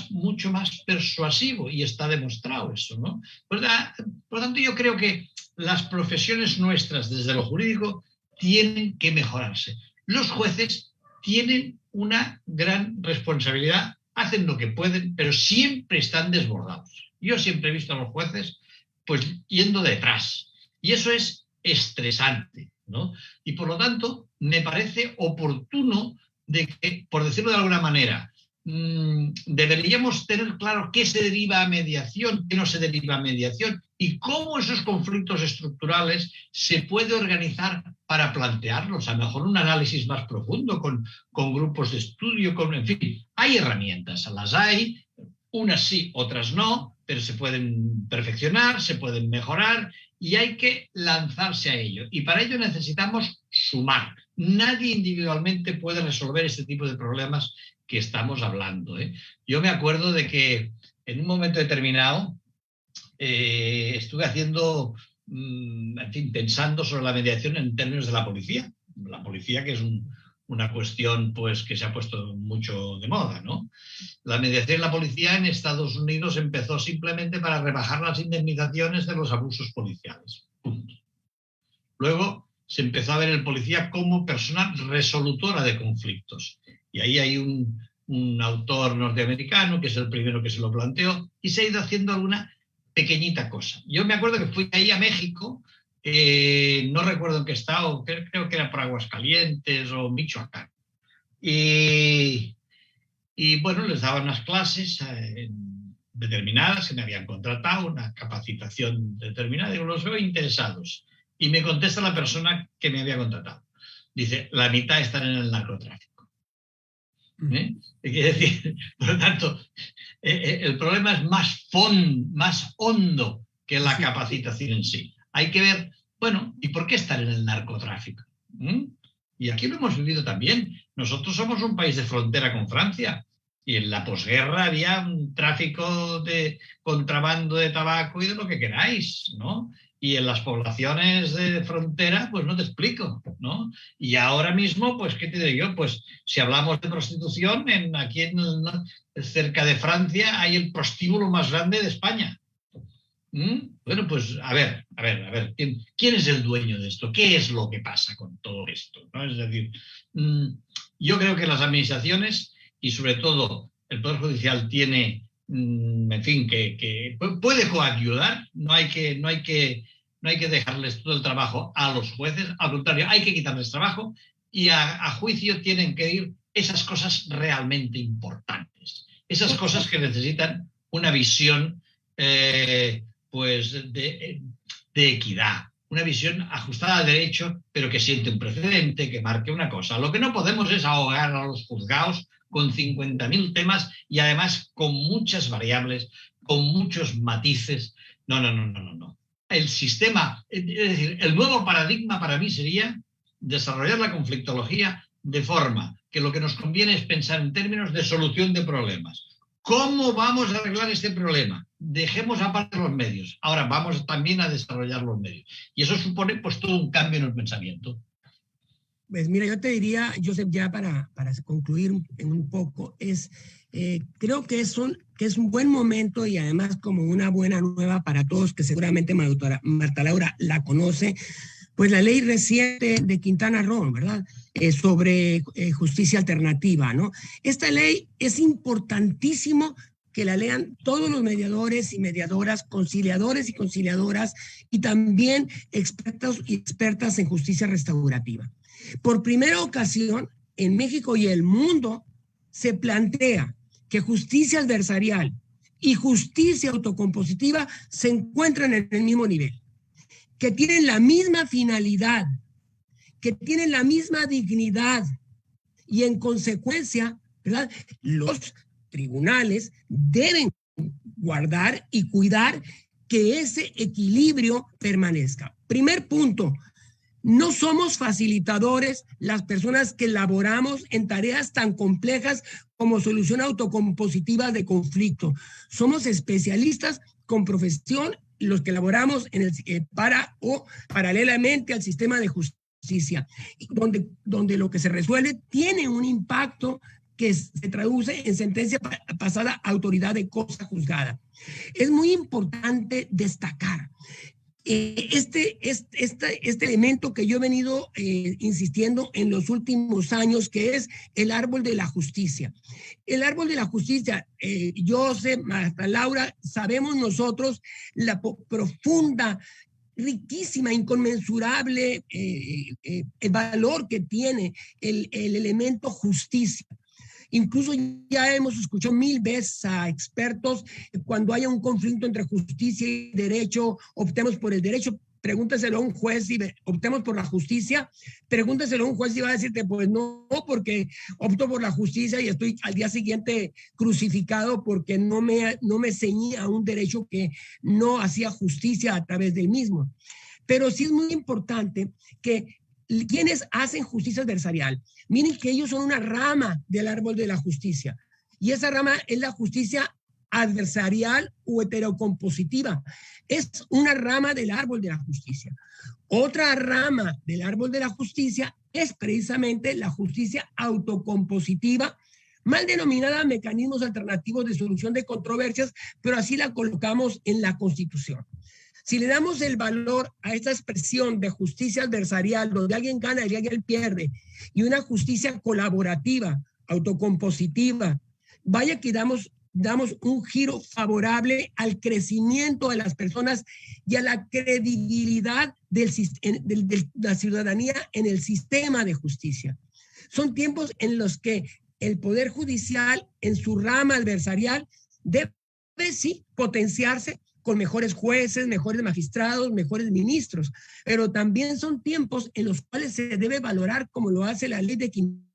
mucho más persuasivo, y está demostrado eso, ¿no? Por lo tanto, yo creo que las profesiones nuestras, desde lo jurídico, tienen que mejorarse. Los jueces tienen una gran responsabilidad, hacen lo que pueden, pero siempre están desbordados. Yo siempre he visto a los jueces pues yendo detrás, y eso es estresante, ¿no? Y por lo tanto, me parece oportuno de que, por decirlo de alguna manera, deberíamos tener claro qué se deriva a mediación, qué no se deriva a mediación y cómo esos conflictos estructurales se puede organizar para plantearlos. A lo mejor un análisis más profundo con grupos de estudio, en fin, hay herramientas, las hay, unas sí, otras no, pero se pueden perfeccionar, se pueden mejorar y hay que lanzarse a ello. Y para ello necesitamos sumar. Nadie individualmente puede resolver este tipo de problemas que estamos hablando, ¿eh? Yo me acuerdo de que en un momento determinado estuve haciendo, en fin, pensando sobre la mediación en términos de la policía. La policía, que es una cuestión pues, que se ha puesto mucho de moda, ¿no? La mediación en la policía en Estados Unidos empezó simplemente para rebajar las indemnizaciones de los abusos policiales. Punto. Luego se empezó a ver el policía como persona resolutora de conflictos. Y ahí hay un autor norteamericano que es el primero que se lo planteó y se ha ido haciendo alguna pequeñita cosa. Yo me acuerdo que fui ahí a México, no recuerdo en qué estado, creo que era por Aguascalientes o Michoacán. Y bueno, les daba unas clases determinadas que me habían contratado, una capacitación determinada, y los veo interesados. Y me contesta la persona que me había contratado. Dice, la mitad están en el narcotráfico. Quiere decir, por lo tanto, el problema es más hondo que la capacitación en sí. Hay que ver, bueno, ¿y por qué estar en el narcotráfico? Y aquí lo hemos vivido también. Nosotros somos un país de frontera con Francia y en la posguerra había un tráfico de contrabando de tabaco y de lo que queráis, ¿no? Y en las poblaciones de frontera, pues no te explico, ¿no? Y ahora mismo, pues, ¿qué te digo yo? Pues si hablamos de prostitución, aquí cerca de Francia hay el prostíbulo más grande de España. Bueno, pues a ver, ¿quién es el dueño de esto? ¿Qué es lo que pasa con todo esto? ¿No? Es decir, yo creo que las administraciones y sobre todo el Poder Judicial tiene, en fin, que puede coayudar, no hay que dejarles todo el trabajo a los jueces, al contrario, hay que quitarles trabajo y a juicio tienen que ir esas cosas realmente importantes, esas cosas que necesitan una visión pues de equidad, una visión ajustada al derecho, pero que siente un precedente, que marque una cosa. Lo que no podemos es ahogar a los juzgados con 50.000 temas y además con muchas variables, con muchos matices. No. El sistema, es decir, el nuevo paradigma para mí sería desarrollar la conflictología de forma que lo que nos conviene es pensar en términos de solución de problemas. ¿Cómo vamos a arreglar este problema? Dejemos aparte los medios. Ahora vamos también a desarrollar los medios. Y eso supone pues todo un cambio en el pensamiento. Pues mira, yo te diría, Joseph, ya para concluir un poco, creo que es un buen momento y además como una buena nueva para todos, que seguramente Marta Laura la conoce, pues la ley reciente de Quintana Roo, ¿verdad? Sobre justicia alternativa, ¿no? Esta ley es importantísimo que la lean todos los mediadores y mediadoras, conciliadores y conciliadoras, y también expertos y expertas en justicia restaurativa. Por primera ocasión, en México y el mundo, se plantea que justicia adversarial y justicia autocompositiva se encuentran en el mismo nivel, que tienen la misma finalidad, que tienen la misma dignidad y en consecuencia, ¿verdad?, los tribunales deben guardar y cuidar que ese equilibrio permanezca. Primer punto, no somos facilitadores las personas que laboramos en tareas tan complejas como solución autocompositiva de conflicto. Somos especialistas con profesión los que laboramos paralelamente al sistema de justicia, donde lo que se resuelve tiene un impacto que se traduce en sentencia pasada a autoridad de cosa juzgada. Es muy importante destacar Este elemento que yo he venido insistiendo en los últimos años, que es el árbol de la justicia. El árbol de la justicia, yo sé, hasta Laura, sabemos nosotros la profunda, riquísima, inconmensurable el valor que tiene el elemento justicia. Incluso ya hemos escuchado 1000 veces a expertos, cuando haya un conflicto entre justicia y derecho, optemos por el derecho, pregúntaselo a un juez y optemos por la justicia, pregúntaselo a un juez y va a decirte, pues no, porque opto por la justicia y estoy al día siguiente crucificado porque no me ceñí a un derecho que no hacía justicia a través del mismo. Pero sí es muy importante que quienes hacen justicia adversarial, miren que ellos son una rama del árbol de la justicia. Y esa rama es la justicia adversarial o heterocompositiva. Es una rama del árbol de la justicia. Otra rama del árbol de la justicia es precisamente la justicia autocompositiva, mal denominada mecanismos alternativos de solución de controversias, pero así la colocamos en la Constitución. Si le damos el valor a esta expresión de justicia adversarial, donde alguien gana y alguien pierde, y una justicia colaborativa, autocompositiva, vaya que damos un giro favorable al crecimiento de las personas y a la credibilidad de la ciudadanía en el sistema de justicia. Son tiempos en los que el Poder Judicial, en su rama adversarial, debe sí potenciarse con mejores jueces, mejores magistrados, mejores ministros, pero también son tiempos en los cuales se debe valorar, como lo hace la ley de Quintana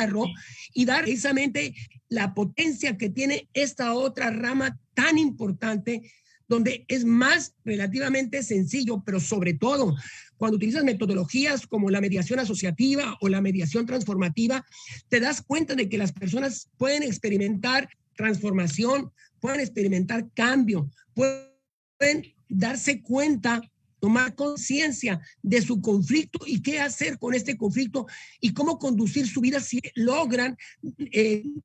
Roo, y dar precisamente la potencia que tiene esta otra rama tan importante, donde es más relativamente sencillo, pero sobre todo cuando utilizas metodologías como la mediación asociativa o la mediación transformativa, te das cuenta de que las personas pueden experimentar transformación, pueden experimentar cambio, pueden darse cuenta, tomar conciencia de su conflicto y qué hacer con este conflicto y cómo conducir su vida si logran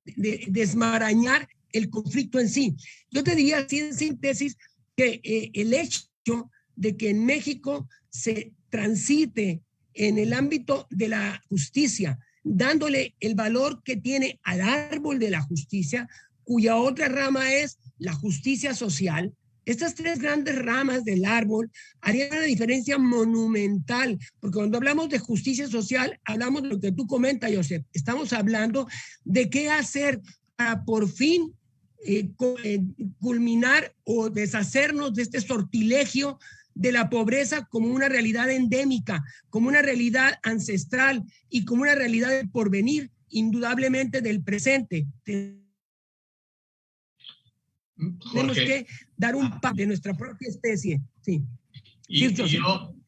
desmarañar el conflicto en sí. Yo te diría así en síntesis que el hecho de que en México se transite en el ámbito de la justicia, dándole el valor que tiene al árbol de la justicia, cuya otra rama es la justicia social. Estas tres grandes ramas del árbol harían una diferencia monumental, porque cuando hablamos de justicia social, hablamos de lo que tú comentas, Josep. Estamos hablando de qué hacer para por fin culminar o deshacernos de este sortilegio de la pobreza como una realidad endémica, como una realidad ancestral y como una realidad del porvenir, indudablemente del presente. Tenemos que dar un paso de nuestra propia especie. Sí. Y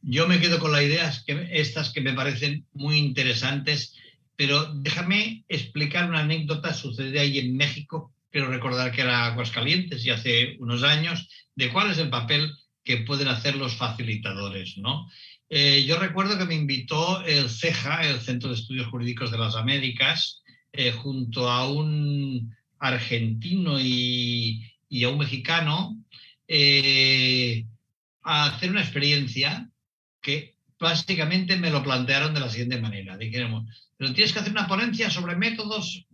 yo me quedo con las ideas estas que me parecen muy interesantes, pero déjame explicar una anécdota sucedida ahí en México. Quiero recordar que era Aguascalientes y hace unos años, de cuál es el papel que pueden hacer los facilitadores, ¿no? Yo recuerdo que me invitó el CEJA, el Centro de Estudios Jurídicos de las Américas, junto a un argentino y a un mexicano, a hacer una experiencia que básicamente me lo plantearon de la siguiente manera. Dijeron, pero tienes que hacer una ponencia sobre métodos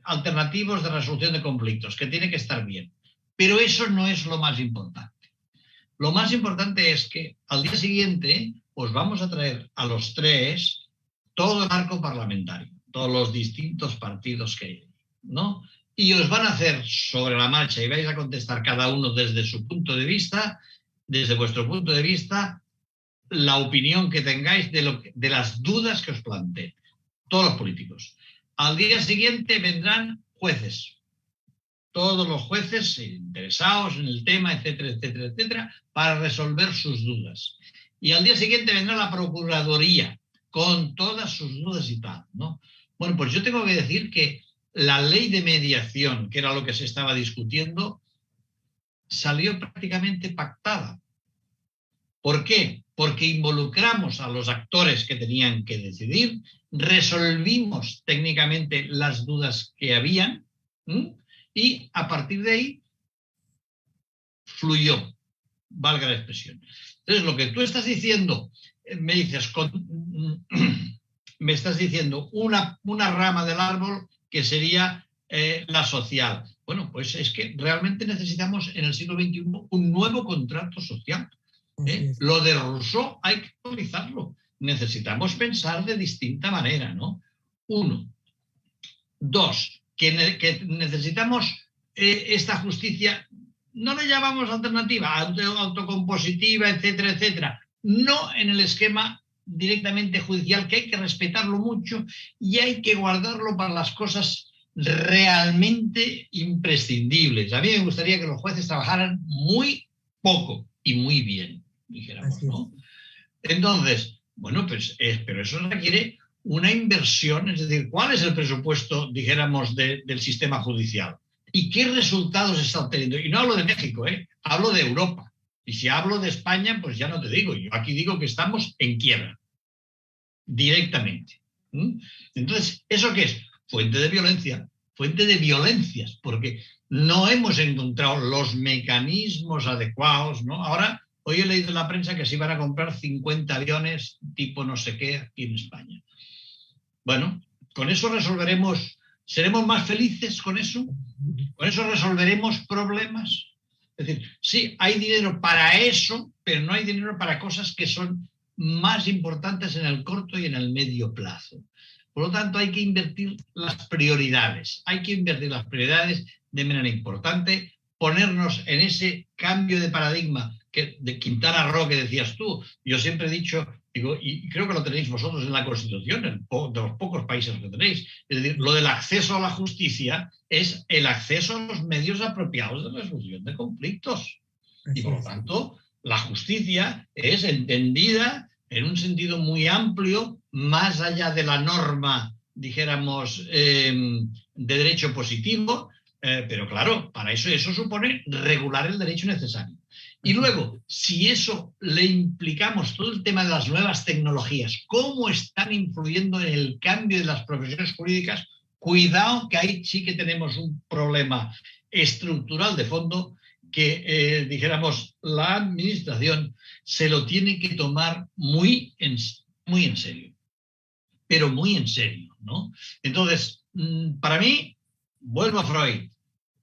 alternativos de resolución de conflictos, que tiene que estar bien. Pero eso no es lo más importante. Lo más importante es que al día siguiente os vamos a traer a los tres todo el arco parlamentario, todos los distintos partidos que hay, ¿no? Y os van a hacer sobre la marcha y vais a contestar cada uno desde su punto de vista, desde vuestro punto de vista, la opinión que tengáis de las dudas que os planteen, todos los políticos. Al día siguiente vendrán jueces, todos los jueces interesados en el tema, etcétera, etcétera, etcétera, para resolver sus dudas. Y al día siguiente vendrá la Procuraduría con todas sus dudas y tal, ¿no? Bueno, pues yo tengo que decir que la ley de mediación, que era lo que se estaba discutiendo, salió prácticamente pactada. ¿Por qué? Porque involucramos a los actores que tenían que decidir, resolvimos técnicamente las dudas que habían, y a partir de ahí fluyó. valga la expresión. Entonces, lo que tú estás diciendo, me estás diciendo una rama del árbol que sería la social. Bueno, pues es que realmente necesitamos en el siglo XXI un nuevo contrato social. Lo de Rousseau hay que actualizarlo. Necesitamos pensar de distinta manera, ¿no? 1. 2, que necesitamos esta justicia, no le llamamos alternativa, autocompositiva, etcétera, etcétera. No en el esquema directamente judicial, que hay que respetarlo mucho y hay que guardarlo para las cosas realmente imprescindibles. A mí me gustaría que los jueces trabajaran muy poco y muy bien, dijéramos, ¿no? Entonces, bueno, pues, pero eso requiere una inversión, es decir, ¿cuál es el presupuesto, dijéramos, del sistema judicial? ¿Y qué resultados está obteniendo? Y no hablo de México, hablo de Europa. Y si hablo de España, pues ya no te digo. Yo aquí digo que estamos en quiebra, directamente. Entonces, ¿eso qué es? Fuente de violencia, fuente de violencias, porque no hemos encontrado los mecanismos adecuados, ¿no? Ahora, hoy he leído en la prensa que se iban a comprar 50 aviones tipo no sé qué aquí en España. Bueno, con eso resolveremos, ¿seremos más felices con eso? ¿Con eso resolveremos problemas? Es decir, sí, hay dinero para eso, pero no hay dinero para cosas que son más importantes en el corto y en el medio plazo. Por lo tanto, hay que invertir las prioridades. Hay que invertir las prioridades de manera importante, ponernos en ese cambio de paradigma de Quintana Roo que decías tú. Yo siempre he dicho, digo, y creo que lo tenéis vosotros en la Constitución, de los pocos países que tenéis, es decir, lo del acceso a la justicia es el acceso a los medios apropiados de resolución de conflictos. Y por lo tanto, la justicia es entendida en un sentido muy amplio, más allá de la norma, dijéramos, de derecho positivo, pero claro, para eso supone regular el derecho necesario. Y luego, si eso le implicamos todo el tema de las nuevas tecnologías, cómo están influyendo en el cambio de las profesiones jurídicas, cuidado que ahí sí que tenemos un problema estructural de fondo que, dijéramos, la administración se lo tiene que tomar muy en serio, pero muy en serio, ¿no? Entonces, para mí, vuelvo a Freud,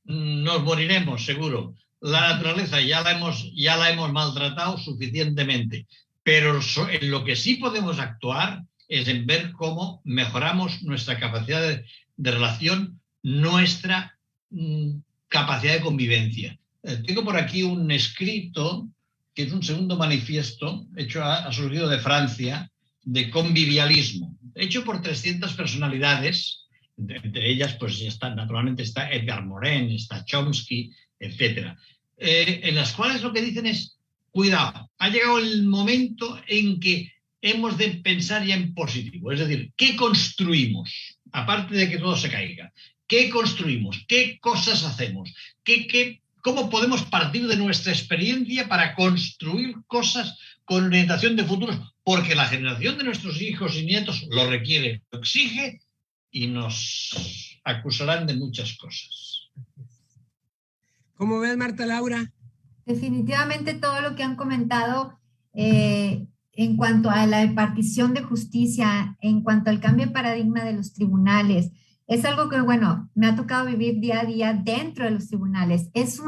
nos moriremos seguro. La naturaleza ya la hemos maltratado suficientemente, pero en lo que sí podemos actuar es en ver cómo mejoramos nuestra capacidad de relación, nuestra capacidad de convivencia. Tengo por aquí un escrito que es un segundo manifiesto ha surgido de Francia, de convivialismo, hecho por 300 personalidades, entre ellas pues naturalmente está Edgar Morin, está Chomsky, etc. En las cuales lo que dicen es, cuidado, ha llegado el momento en que hemos de pensar ya en positivo, es decir, ¿qué construimos? Aparte de que todo se caiga, ¿qué construimos? ¿Qué cosas hacemos? ¿Cómo podemos partir de nuestra experiencia para construir cosas con orientación de futuros? Porque la generación de nuestros hijos y nietos lo requiere, lo exige y nos acusarán de muchas cosas. ¿Cómo ves, Marta Laura? Definitivamente todo lo que han comentado en cuanto a la impartición de justicia, en cuanto al cambio de paradigma de los tribunales, es algo que, bueno, me ha tocado vivir día a día dentro de los tribunales. Es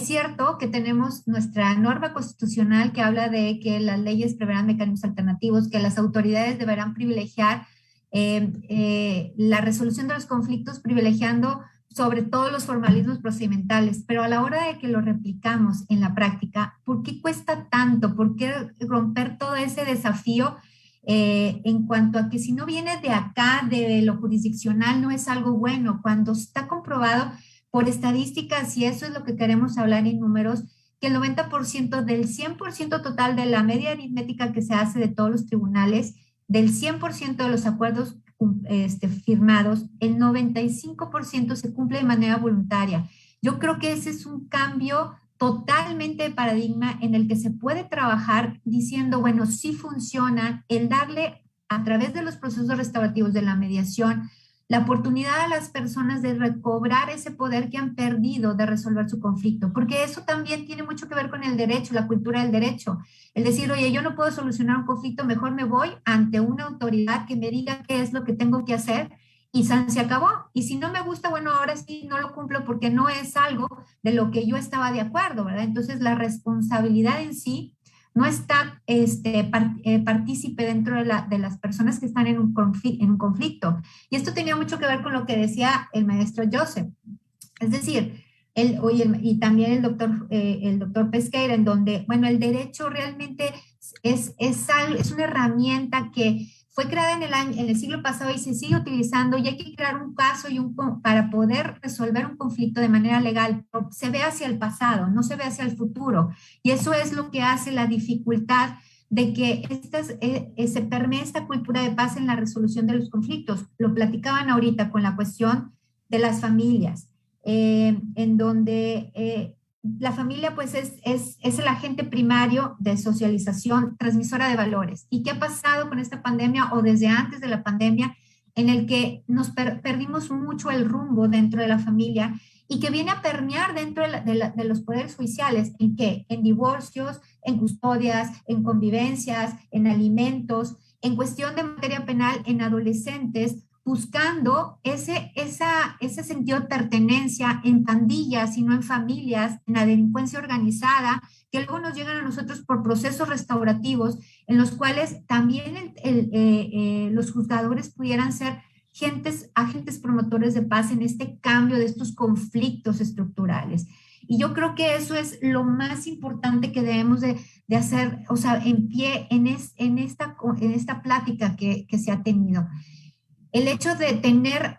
cierto que tenemos nuestra norma constitucional que habla de que las leyes preverán mecanismos alternativos, que las autoridades deberán privilegiar la resolución de los conflictos, privilegiando sobre todo los formalismos procedimentales, pero a la hora de que lo replicamos en la práctica, ¿por qué cuesta tanto? ¿Por qué romper todo ese desafío? En cuanto a que si no viene de acá, de lo jurisdiccional, no es algo bueno. Cuando está comprobado por estadísticas, y eso es lo que queremos hablar en números, que el 90% del 100% total de la media aritmética que se hace de todos los tribunales, del 100% de los acuerdos firmados, el 95% se cumple de manera voluntaria. Yo creo que ese es un cambio totalmente de paradigma en el que se puede trabajar diciendo, bueno, sí funciona el darle a través de los procesos restaurativos de la mediación la oportunidad a las personas de recobrar ese poder que han perdido de resolver su conflicto, porque eso también tiene mucho que ver con el derecho, la cultura del derecho. El decir, oye, yo no puedo solucionar un conflicto, mejor me voy ante una autoridad que me diga qué es lo que tengo que hacer y se acabó. Y si no me gusta, bueno, ahora sí no lo cumplo porque no es algo de lo que yo estaba de acuerdo, ¿verdad? Entonces la responsabilidad en sí no está partícipe dentro de las personas que están en un conflicto. Y esto tenía mucho que ver con lo que decía el maestro Joseph. Es decir, y también el doctor Pesqueira, en donde, bueno, el derecho realmente es una herramienta que fue creada en el siglo pasado y se sigue utilizando, y hay que crear un caso para poder resolver un conflicto de manera legal. Se ve hacia el pasado, no se ve hacia el futuro. Y eso es lo que hace la dificultad de que se permee esta cultura de paz en la resolución de los conflictos. Lo platicaban ahorita con la cuestión de las familias, en donde la familia pues es el agente primario de socialización, transmisora de valores. ¿Y qué ha pasado con esta pandemia o desde antes de la pandemia, en el que nos perdimos mucho el rumbo dentro de la familia y que viene a permear dentro de los poderes judiciales? ¿En qué? En divorcios, en custodias, en convivencias, en alimentos, en cuestión de materia penal, en adolescentes, buscando ese sentido de pertenencia en pandillas y no en familias, en la delincuencia organizada, que luego nos llegan a nosotros por procesos restaurativos, en los cuales también los juzgadores pudieran ser agentes promotores de paz en este cambio de estos conflictos estructurales. Y yo creo que eso es lo más importante que debemos de hacer, o sea, en pie en esta plática que se ha tenido. El hecho de tener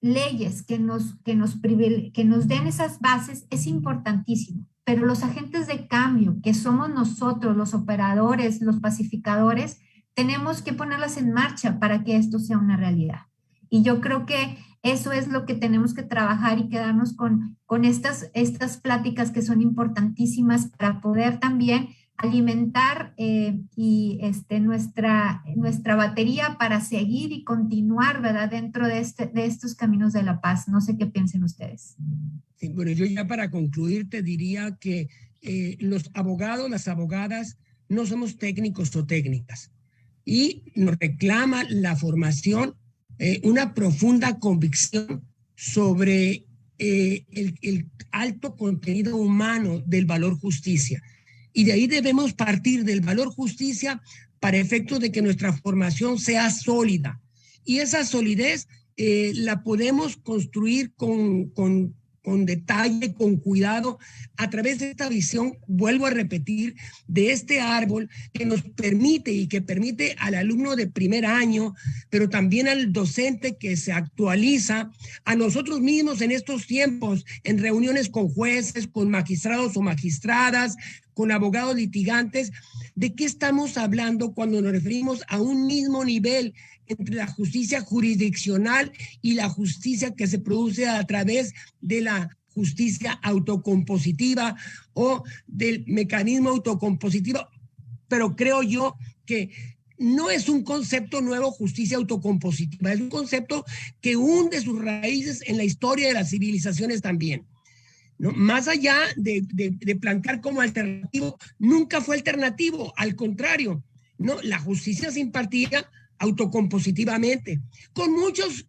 leyes que nos den esas bases es importantísimo, pero los agentes de cambio, que somos nosotros, los operadores, los pacificadores, tenemos que ponerlas en marcha para que esto sea una realidad. Y yo creo que eso es lo que tenemos que trabajar y quedarnos con estas pláticas que son importantísimas para poder también alimentar nuestra batería para seguir y continuar, ¿verdad?, dentro de estos caminos de la paz. No sé qué piensen ustedes. Sí, bueno, yo ya para concluir te diría que los abogados, las abogadas, no somos técnicos o técnicas, y nos reclama la formación una profunda convicción sobre el alto contenido humano del valor justicia. Y de ahí debemos partir del valor justicia para efectos de que nuestra formación sea sólida. Y esa solidez la podemos construir con detalle, con cuidado, a través de esta visión, vuelvo a repetir, de este árbol que nos permite y que permite al alumno de primer año, pero también al docente que se actualiza, a nosotros mismos en estos tiempos, en reuniones con jueces, con magistrados o magistradas, con abogados litigantes, ¿de qué estamos hablando cuando nos referimos a un mismo nivel entre la justicia jurisdiccional y la justicia que se produce a través de la justicia autocompositiva o del mecanismo autocompositivo? Pero creo yo que no es un concepto nuevo, justicia autocompositiva, es un concepto que hunde sus raíces en la historia de las civilizaciones también, ¿no? Más allá de plantear como alternativo, nunca fue alternativo, al contrario, ¿no? La justicia se impartía autocompositivamente, con muchos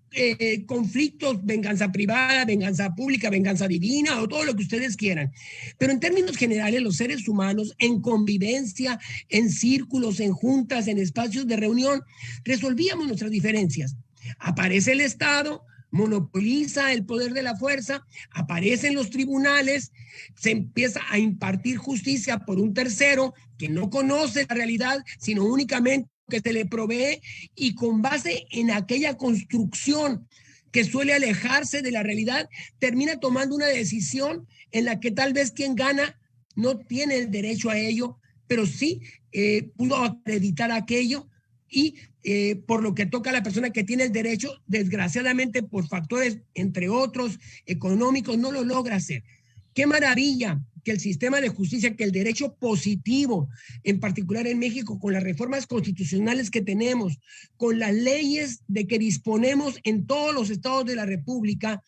conflictos, venganza privada, venganza pública, venganza divina o todo lo que ustedes quieran. Pero en términos generales, los seres humanos en convivencia, en círculos, en juntas, en espacios de reunión, resolvíamos nuestras diferencias. Aparece el Estado, monopoliza el poder de la fuerza, aparecen los tribunales, se empieza a impartir justicia por un tercero que no conoce la realidad, sino únicamente que se le provee, y con base en aquella construcción que suele alejarse de la realidad, termina tomando una decisión en la que tal vez quien gana no tiene el derecho a ello, pero sí pudo acreditar aquello, y por lo que toca a la persona que tiene el derecho, desgraciadamente por factores, entre otros, económicos, no lo logra hacer. Qué maravilla que el sistema de justicia, que el derecho positivo, en particular en México, con las reformas constitucionales que tenemos, con las leyes de que disponemos en todos los estados de la República,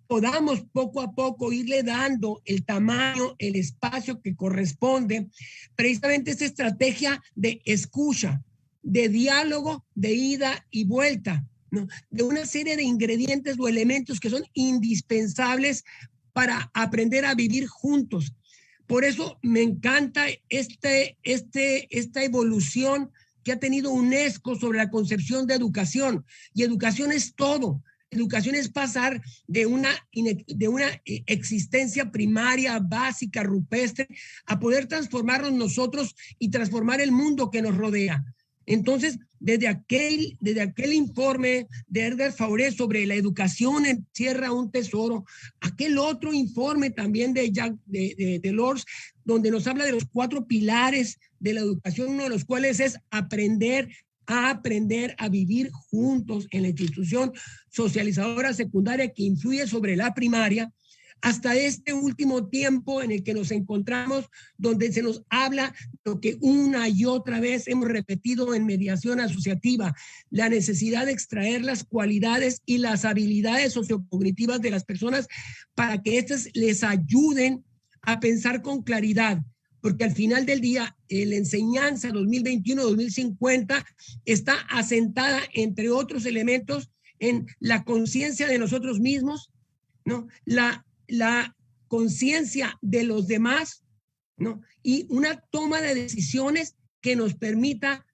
podamos poco a poco irle dando el tamaño, el espacio que corresponde, precisamente esta estrategia de escucha, de diálogo, de ida y vuelta, ¿no? De una serie de ingredientes o elementos que son indispensables para aprender a vivir juntos. Por eso me encanta esta evolución que ha tenido UNESCO sobre la concepción de educación. Y educación es todo. Educación es pasar de una existencia primaria, básica, rupestre, a poder transformarnos nosotros y transformar el mundo que nos rodea. Entonces, desde aquel informe de Edgar Fauré sobre la educación encierra un tesoro, aquel otro informe también de Delors, donde nos habla de los 4 pilares de la educación, uno de los cuales es aprender a vivir juntos en la institución socializadora secundaria que influye sobre la primaria, hasta este último tiempo en el que nos encontramos, donde se nos habla lo que una y otra vez hemos repetido en mediación asociativa, la necesidad de extraer las cualidades y las habilidades sociocognitivas de las personas para que éstas les ayuden a pensar con claridad, porque al final del día la enseñanza 2021-2050 está asentada, entre otros elementos, en la conciencia de nosotros mismos, ¿no? La conciencia de los demás, ¿no? Y una toma de decisiones que nos permita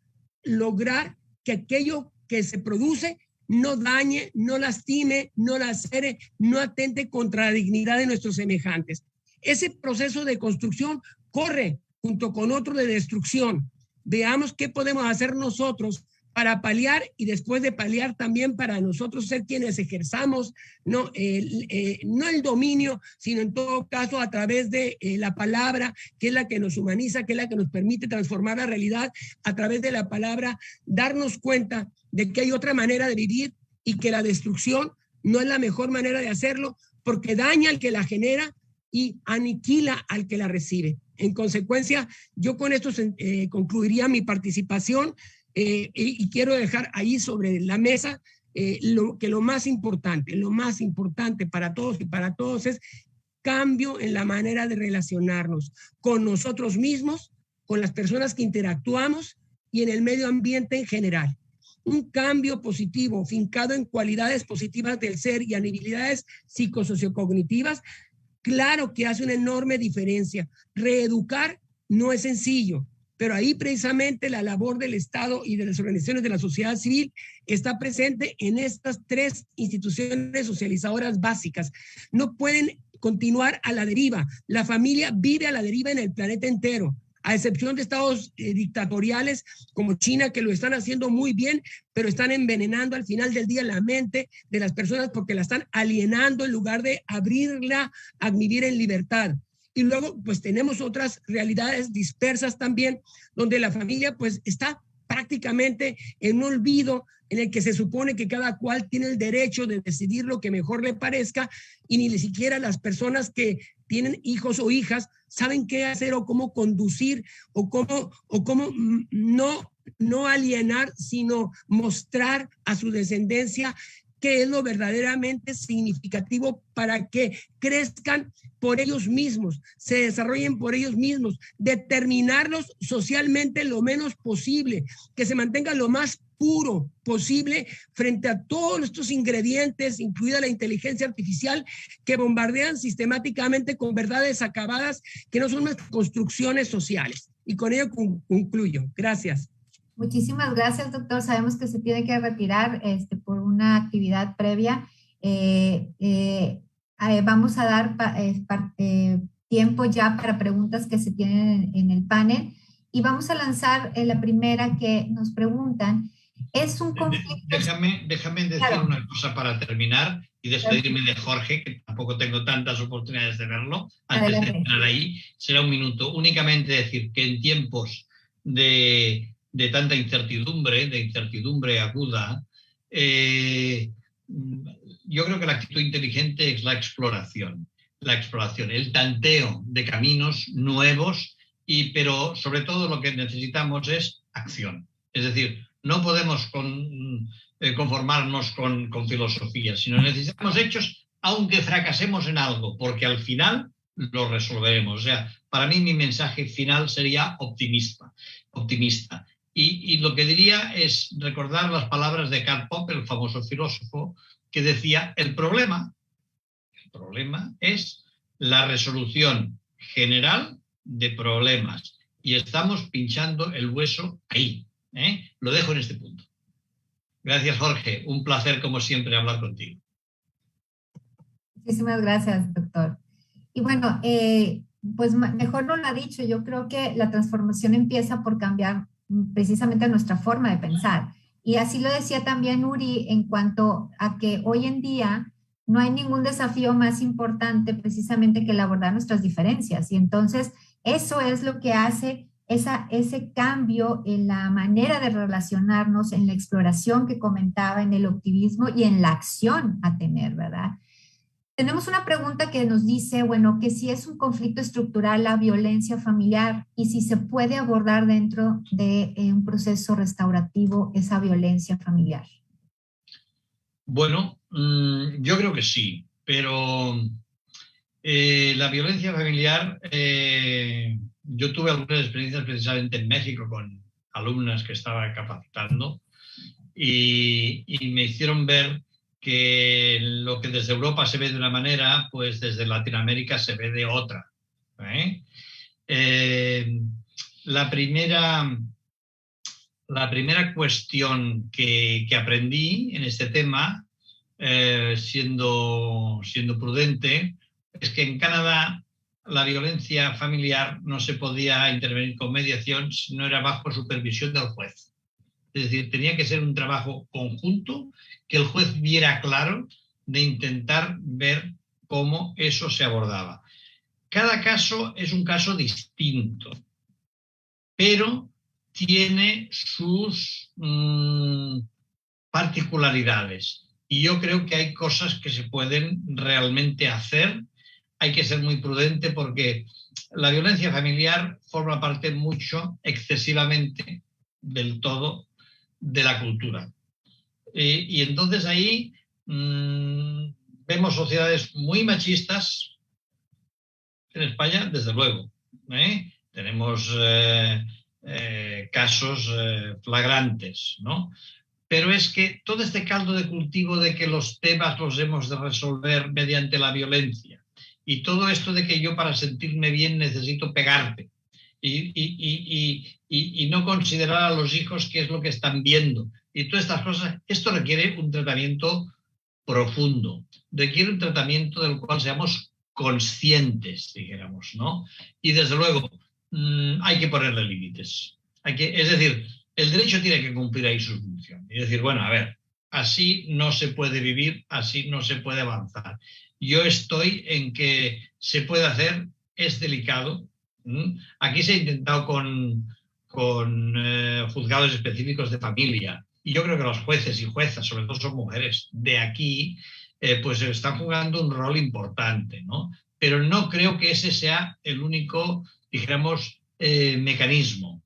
lograr que aquello que se produce no dañe, no lastime, no lacere, no atente contra la dignidad de nuestros semejantes. Ese proceso de construcción corre junto con otro de destrucción. Veamos qué podemos hacer nosotros para paliar y después de paliar también para nosotros ser quienes ejerzamos no el dominio, sino en todo caso a través de la palabra, que es la que nos humaniza, que es la que nos permite transformar la realidad, a través de la palabra, darnos cuenta de que hay otra manera de vivir y que la destrucción no es la mejor manera de hacerlo, porque daña al que la genera y aniquila al que la recibe. En consecuencia, yo con esto concluiría mi participación. Y quiero dejar ahí sobre la mesa lo más importante para todos y para todos es cambio en la manera de relacionarnos con nosotros mismos, con las personas que interactuamos y en el medio ambiente en general. Un cambio positivo, fincado en cualidades positivas del ser y en habilidades psicosociocognitivas, claro que hace una enorme diferencia. Reeducar no es sencillo, pero ahí precisamente la labor del Estado y de las organizaciones de la sociedad civil está presente en estas 3 instituciones socializadoras básicas. No pueden continuar a la deriva. La familia vive a la deriva en el planeta entero, a excepción de estados dictatoriales como China, que lo están haciendo muy bien, pero están envenenando al final del día la mente de las personas porque la están alienando en lugar de abrirla a vivir en libertad. Y luego, pues tenemos otras realidades dispersas también, donde la familia pues está prácticamente en un olvido en el que se supone que cada cual tiene el derecho de decidir lo que mejor le parezca y ni siquiera las personas que tienen hijos o hijas saben qué hacer o cómo conducir o cómo no alienar, sino mostrar a su descendencia qué es lo verdaderamente significativo para que crezcan por ellos mismos, se desarrollen por ellos mismos, determinarlos socialmente lo menos posible, que se mantenga lo más puro posible frente a todos estos ingredientes, incluida la inteligencia artificial, que bombardean sistemáticamente con verdades acabadas que no son más construcciones sociales. Y con ello concluyo. Gracias. Muchísimas gracias, doctor. Sabemos que se tiene que retirar por una actividad previa. Vamos a dar tiempo ya para preguntas que se tienen en el panel y vamos a lanzar la primera que nos preguntan. Es un conflicto... Déjame decir claro. Una cosa para terminar y despedirme de Jorge, que tampoco tengo tantas oportunidades de verlo. Antes de entrar ahí, será un minuto. Únicamente decir que en tiempos de tanta incertidumbre, de incertidumbre aguda, yo creo que la actitud inteligente es la exploración. la exploración, el tanteo de caminos nuevos, pero sobre todo lo que necesitamos es acción. Es decir, no podemos conformarnos con filosofía, sino necesitamos hechos, aunque fracasemos en algo, porque al final lo resolveremos. O sea, para mí mi mensaje final sería optimista. Y lo que diría es recordar las palabras de Karl Popper, el famoso filósofo, que decía, el problema es la resolución general de problemas. Y estamos pinchando el hueso ahí. Lo dejo en este punto. Gracias, Jorge. Un placer, como siempre, hablar contigo. Muchísimas gracias, doctor. Y bueno, pues mejor no lo ha dicho. Yo creo que la transformación empieza por cambiar precisamente nuestra forma de pensar. Y así lo decía también Uri en cuanto a que hoy en día no hay ningún desafío más importante precisamente que el abordar nuestras diferencias. Y entonces eso es lo que hace ese cambio en la manera de relacionarnos, en la exploración que comentaba, en el optimismo y en la acción a tener, ¿verdad? Tenemos una pregunta que nos dice, bueno, que si es un conflicto estructural la violencia familiar y si se puede abordar dentro de un proceso restaurativo esa violencia familiar. Bueno, yo creo que sí, pero la violencia familiar, yo tuve algunas experiencias precisamente en México con alumnas que estaba capacitando y me hicieron ver que lo que desde Europa se ve de una manera, pues desde Latinoamérica se ve de otra. La primera cuestión que aprendí en este tema, siendo prudente, es que en Canadá la violencia familiar no se podía intervenir con mediación si no era bajo supervisión del juez. Es decir, tenía que ser un trabajo conjunto, que el juez viera claro, de intentar ver cómo eso se abordaba. Cada caso es un caso distinto, pero tiene sus particularidades. Y yo creo que hay cosas que se pueden realmente hacer. Hay que ser muy prudente porque la violencia familiar forma parte mucho, excesivamente, del todo, de la cultura. Y entonces ahí vemos sociedades muy machistas. En España, desde luego. Tenemos casos flagrantes, ¿no? Pero es que todo este caldo de cultivo de que los temas los hemos de resolver mediante la violencia y todo esto de que yo para sentirme bien necesito pegarte y no considerar a los hijos qué es lo que están viendo y todas estas cosas, esto requiere un tratamiento profundo, requiere un tratamiento del cual seamos conscientes, dijéramos, ¿no? Y desde luego hay que ponerle límites. Es decir, el derecho tiene que cumplir ahí su función. Y decir, bueno, a ver, así no se puede vivir, así no se puede avanzar. Yo estoy en que se puede hacer, es delicado. Aquí se ha intentado con juzgados específicos de familia. Y yo creo que los jueces y juezas, sobre todo son mujeres, de aquí, pues están jugando un rol importante, ¿no? Pero no creo que ese sea el único, dijéramos, mecanismo.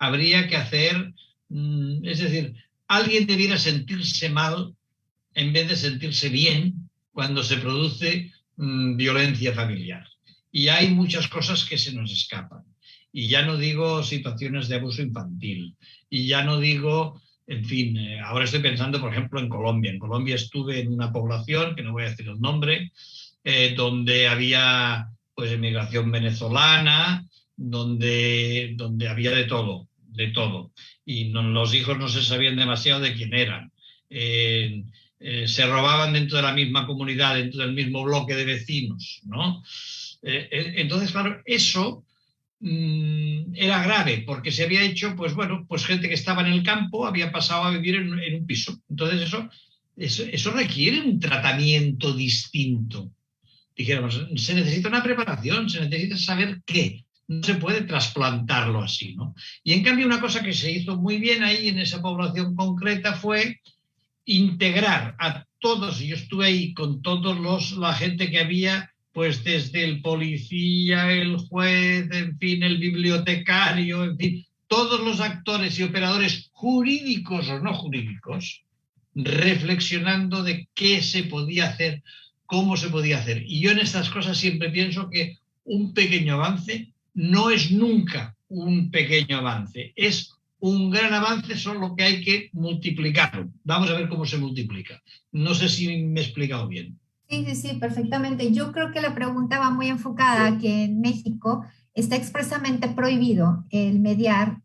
Habría que hacer, es decir, alguien debiera sentirse mal en vez de sentirse bien cuando se produce violencia familiar. Y hay muchas cosas que se nos escapan. Y ya no digo situaciones de abuso infantil. Y ya no digo, en fin, ahora estoy pensando, por ejemplo, en Colombia. En Colombia estuve en una población, que no voy a decir el nombre, donde había pues inmigración venezolana, donde había de todo. Y los hijos no se sabían demasiado de quién eran. Se robaban dentro de la misma comunidad, dentro del mismo bloque de vecinos, ¿no? Entonces, claro, eso era grave, porque se había hecho, pues bueno, pues gente que estaba en el campo había pasado a vivir en un piso. Entonces eso requiere un tratamiento distinto. Dijéramos, se necesita una preparación, se necesita saber qué. No se puede trasplantarlo así, ¿no? Y en cambio una cosa que se hizo muy bien ahí en esa población concreta fue integrar a todos, y yo estuve ahí con todos la gente que había pues desde el policía, el juez, en fin, el bibliotecario, en fin, todos los actores y operadores jurídicos o no jurídicos, reflexionando de qué se podía hacer, cómo se podía hacer. Y yo en estas cosas siempre pienso que un pequeño avance no es nunca un pequeño avance, es un gran avance, solo que hay que multiplicarlo. Vamos a ver cómo se multiplica. No sé si me he explicado bien. Sí, sí, sí, perfectamente. Yo creo que la pregunta va muy enfocada a que en México está expresamente prohibido el mediar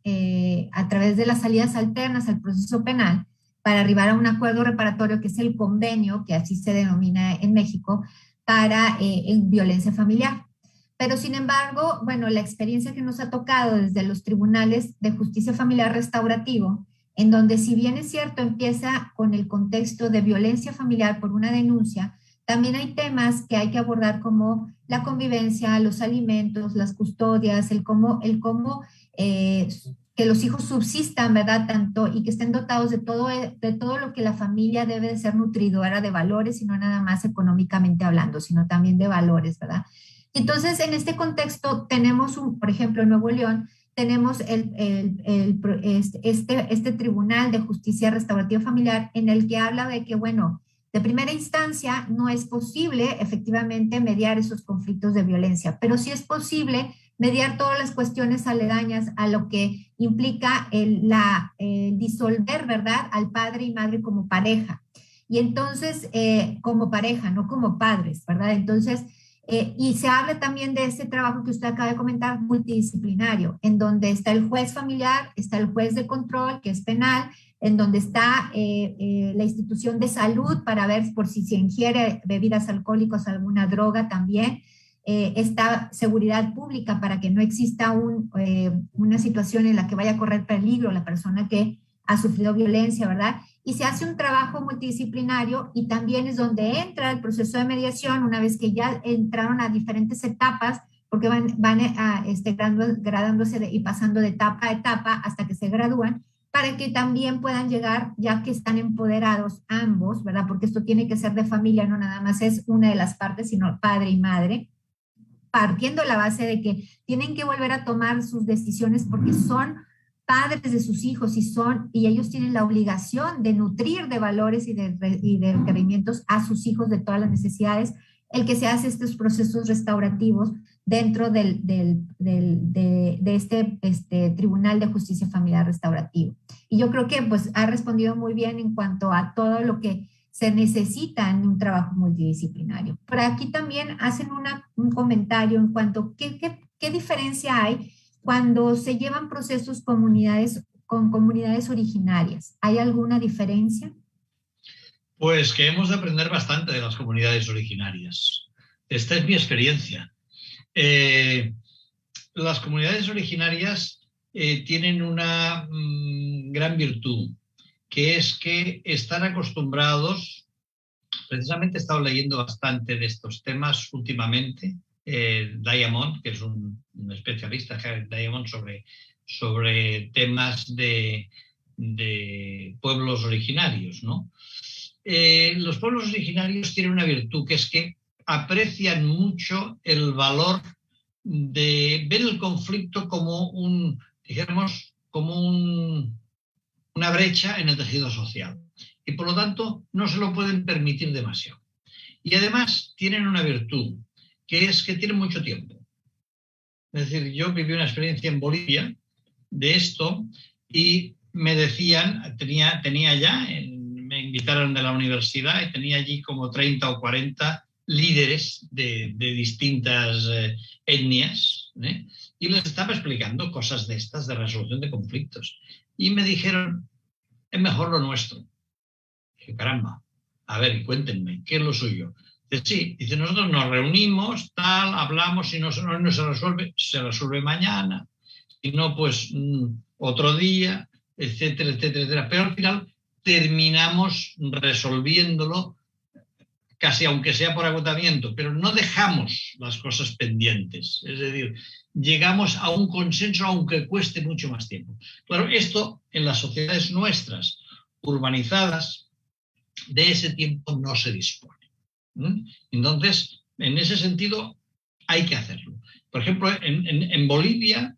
a través de las salidas alternas al proceso penal para arribar a un acuerdo reparatorio, que es el convenio, que así se denomina en México, para violencia familiar. Pero sin embargo, bueno, la experiencia que nos ha tocado desde los tribunales de justicia familiar restaurativo, en donde si bien es cierto empieza con el contexto de violencia familiar por una denuncia, también hay temas que hay que abordar como la convivencia, los alimentos, las custodias, el cómo que los hijos subsistan, ¿verdad? Tanto y que estén dotados de todo lo que la familia debe de ser nutridora de valores, y no nada más económicamente hablando, sino también de valores, ¿verdad? Entonces, en este contexto tenemos, por ejemplo, en Nuevo León, tenemos este Tribunal de Justicia Restaurativa Familiar, en el que habla de que, bueno, de primera instancia no es posible efectivamente mediar esos conflictos de violencia, pero sí es posible mediar todas las cuestiones aledañas a lo que implica el disolver, ¿verdad?, al padre y madre como pareja. Y entonces, como pareja, no como padres, ¿verdad? Entonces, y se habla también de ese trabajo que usted acaba de comentar, multidisciplinario, en donde está el juez familiar, está el juez de control, que es penal, en donde está la institución de salud para ver por si se ingiere bebidas alcohólicas, alguna droga también. Está seguridad pública para que no exista una situación en la que vaya a correr peligro la persona que ha sufrido violencia, ¿verdad? Y se hace un trabajo multidisciplinario, y también es donde entra el proceso de mediación una vez que ya entraron a diferentes etapas, porque van gradándose y pasando de etapa a etapa hasta que se gradúan, para que también puedan llegar, ya que están empoderados ambos, ¿verdad? Porque esto tiene que ser de familia, no nada más es una de las partes, sino padre y madre, partiendo la base de que tienen que volver a tomar sus decisiones porque son padres de sus hijos y ellos tienen la obligación de nutrir de valores y de requerimientos a sus hijos de todas las necesidades, el que se hace estos procesos restaurativos dentro de este Tribunal de Justicia Familiar Restaurativo. Y yo creo que pues ha respondido muy bien en cuanto a todo lo que se necesita en un trabajo multidisciplinario. Por aquí también hacen un comentario en cuanto a qué diferencia hay cuando se llevan procesos con comunidades originarias. ¿Hay alguna diferencia? Pues que hemos de aprender bastante de las comunidades originarias. Esta es mi experiencia. Las comunidades originarias tienen una gran virtud, que es que están acostumbrados, precisamente he estado leyendo bastante de estos temas últimamente, Diamond, que es un especialista, Diamond, sobre temas de pueblos originarios, ¿no? Los pueblos originarios tienen una virtud, que es que aprecian mucho el valor de ver el conflicto como una brecha en el tejido social, y por lo tanto no se lo pueden permitir demasiado. Y además tienen una virtud, que es que tienen mucho tiempo. Es decir, yo viví una experiencia en Bolivia de esto, y me decían, tenía ya, me invitaron de la universidad y tenía allí como 30 o 40 líderes de distintas etnias, y les estaba explicando cosas de estas, de resolución de conflictos. Y me dijeron, es mejor lo nuestro. Dije, caramba, a ver, cuéntenme, ¿qué es lo suyo? Dice, sí, dice, nosotros nos reunimos, tal, hablamos, si no se resuelve mañana, si no, pues otro día, etcétera, etcétera, etcétera. Pero al final terminamos resolviéndolo, casi aunque sea por agotamiento, pero no dejamos las cosas pendientes. Es decir, llegamos a un consenso aunque cueste mucho más tiempo. Claro, esto en las sociedades nuestras, urbanizadas, de ese tiempo no se dispone. Entonces, En ese sentido, hay que hacerlo. Por ejemplo, en Bolivia,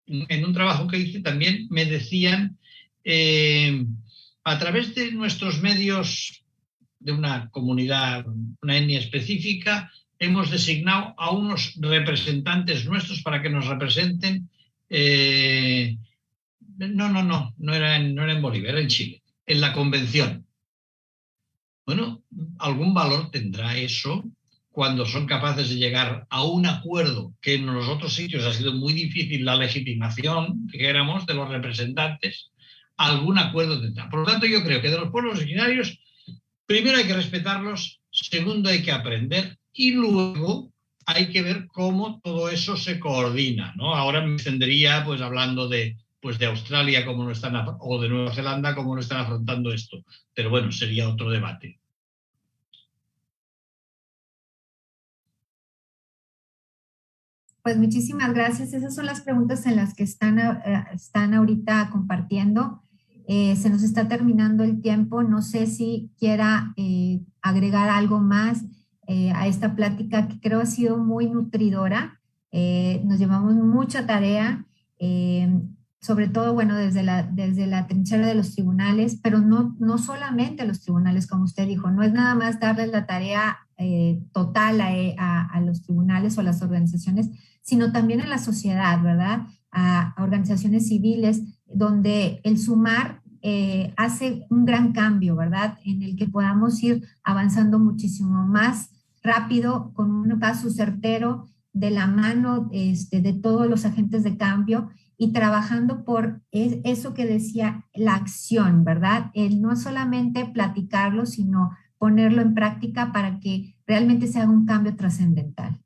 en un trabajo que hice, también me decían, a través de nuestros medios de una comunidad, una etnia específica, hemos designado a unos representantes nuestros para que nos representen. No era en Bolivia, era en Chile, en la convención. Bueno, algún valor tendrá eso cuando son capaces de llegar a un acuerdo, que en los otros sitios ha sido muy difícil la legitimación, que éramos de los representantes, algún acuerdo tendrá. Por lo tanto, yo creo que de los pueblos originarios, primero hay que respetarlos, segundo hay que aprender y luego hay que ver cómo todo eso se coordina, ¿no? Ahora me extendería pues hablando de Australia cómo no están, o de Nueva Zelanda cómo no están afrontando esto, pero bueno, sería otro debate. Pues muchísimas gracias. Esas son las preguntas en las que están ahorita compartiendo. Se nos está terminando el tiempo. No sé si quiera agregar algo más a esta plática que creo ha sido muy nutridora. Nos llevamos mucha tarea, sobre todo, bueno, desde la trinchera de los tribunales, pero no solamente los tribunales, como usted dijo, no es nada más darles la tarea total a los tribunales o a las organizaciones, sino también en la sociedad, ¿verdad? A organizaciones civiles, donde el sumar hace un gran cambio, ¿verdad? En el que podamos ir avanzando muchísimo más rápido, con un paso certero, de la mano de todos los agentes de cambio y trabajando por eso que decía, la acción, ¿verdad? El no solamente platicarlo, sino ponerlo en práctica para que realmente se haga un cambio trascendental.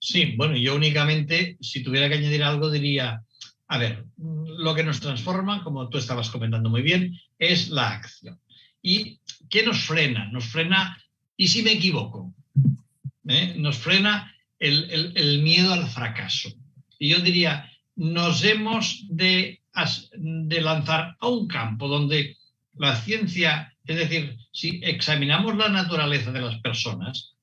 Sí, bueno, yo únicamente, si tuviera que añadir algo, diría, a ver, lo que nos transforma, como tú estabas comentando muy bien, es la acción. ¿Y qué nos frena? Nos frena, ¿y si me equivoco? Nos frena el miedo al fracaso. Y yo diría, nos hemos de lanzar a un campo donde la ciencia, es decir, si examinamos la naturaleza de las personas,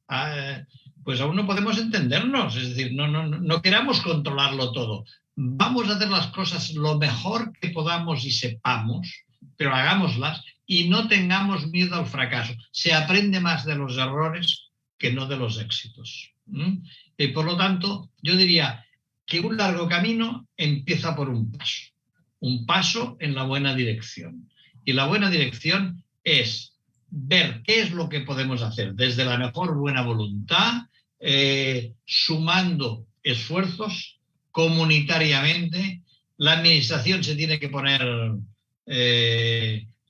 pues aún no podemos entendernos, es decir, no queramos controlarlo todo. Vamos a hacer las cosas lo mejor que podamos y sepamos, pero hagámoslas y no tengamos miedo al fracaso. Se aprende más de los errores que no de los éxitos. Y por lo tanto, yo diría que un largo camino empieza por un paso en la buena dirección. Y la buena dirección es ver qué es lo que podemos hacer desde la mejor buena voluntad, sumando esfuerzos comunitariamente. La administración se tiene que poner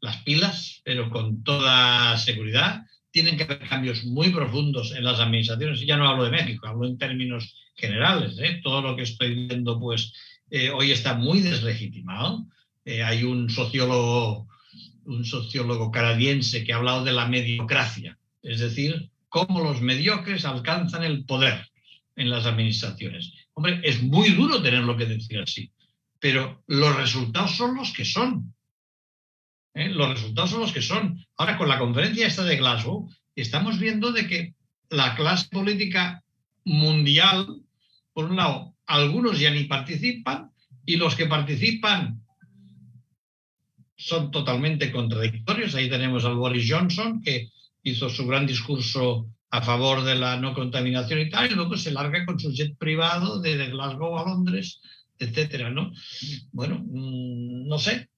las pilas, pero con toda seguridad. Tienen que haber cambios muy profundos en las administraciones. Ya no hablo de México, hablo en términos generales. Todo lo que estoy viendo pues, hoy está muy deslegitimado. Hay un sociólogo canadiense que ha hablado de la mediocracia, es decir, cómo los mediocres alcanzan el poder en las administraciones. Hombre, es muy duro tenerlo que decir así, pero los resultados son los que son. Los resultados son los que son. Ahora, con la conferencia esta de Glasgow, estamos viendo de que la clase política mundial, por un lado, algunos ya ni participan, y los que participan son totalmente contradictorios. Ahí tenemos al Boris Johnson, que hizo su gran discurso a favor de la no contaminación y tal, y luego se larga con su jet privado de Glasgow a Londres, etcétera, ¿no? Bueno, no sé.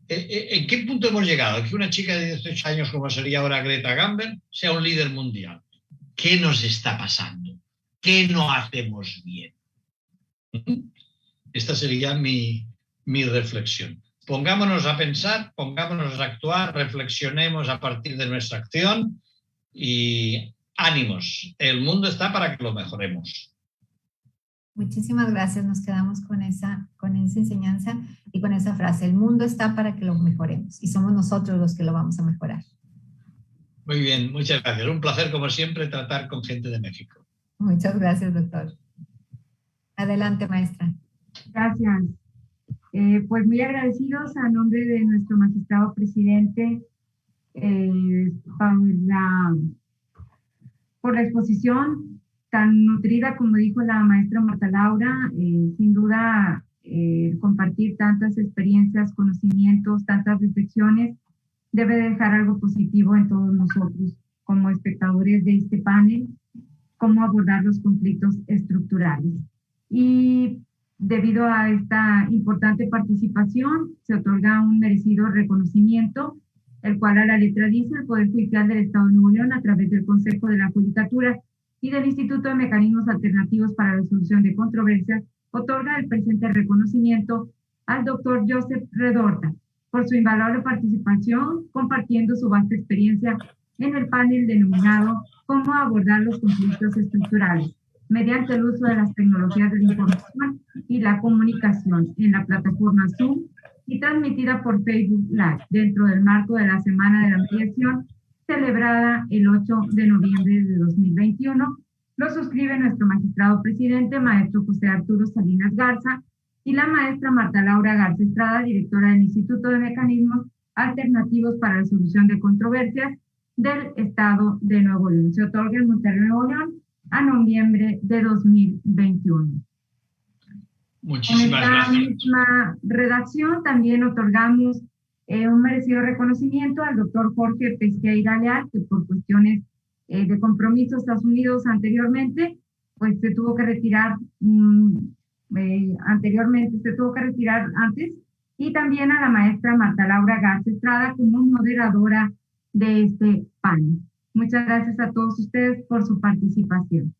¿En qué punto hemos llegado? Que una chica de 18 años, como sería ahora Greta Thunberg, sea un líder mundial. ¿Qué nos está pasando? ¿Qué no hacemos bien? Esta sería mi reflexión. Pongámonos a pensar, pongámonos a actuar, reflexionemos a partir de nuestra acción y ánimos. El mundo está para que lo mejoremos. Muchísimas gracias. Nos quedamos con esa enseñanza y con esa frase. El mundo está para que lo mejoremos y somos nosotros los que lo vamos a mejorar. Muy bien, muchas gracias. Un placer, como siempre, tratar con gente de México. Muchas gracias, doctor. Adelante, maestra. Gracias. Pues muy agradecidos a nombre de nuestro magistrado presidente por la exposición tan nutrida, como dijo la maestra Marta Laura. Sin duda, compartir tantas experiencias, conocimientos, tantas reflexiones, debe dejar algo positivo en todos nosotros como espectadores de este panel, cómo abordar los conflictos estructurales. Y debido a esta importante participación, se otorga un merecido reconocimiento, el cual a la letra dice: el Poder Judicial del Estado de Nuevo León, a través del Consejo de la Judicatura y del Instituto de Mecanismos Alternativos para la Resolución de Controversias, otorga el presente reconocimiento al doctor Joseph Redorta por su invaluable participación, compartiendo su vasta experiencia en el panel denominado Cómo abordar los conflictos estructurales mediante el uso de las tecnologías de la información y la comunicación en la plataforma Zoom, y transmitida por Facebook Live dentro del marco de la Semana de la Mediación, celebrada el 8 de noviembre de 2021. Lo suscribe nuestro magistrado presidente, maestro José Arturo Salinas Garza, y la maestra Marta Laura Garza Estrada, directora del Instituto de Mecanismos Alternativos para la Solución de Controversias del Estado de Nuevo León. Se otorga en Monterrey, Nuevo León, a noviembre de 2021. Muchísimas gracias. En esta misma redacción también otorgamos un merecido reconocimiento al doctor Jorge Pesqueira Leal, que por cuestiones de compromisos asumidos anteriormente, pues se tuvo que retirar antes, y también a la maestra Marta Laura Garza Estrada como moderadora de este panel. Muchas gracias a todos ustedes por su participación.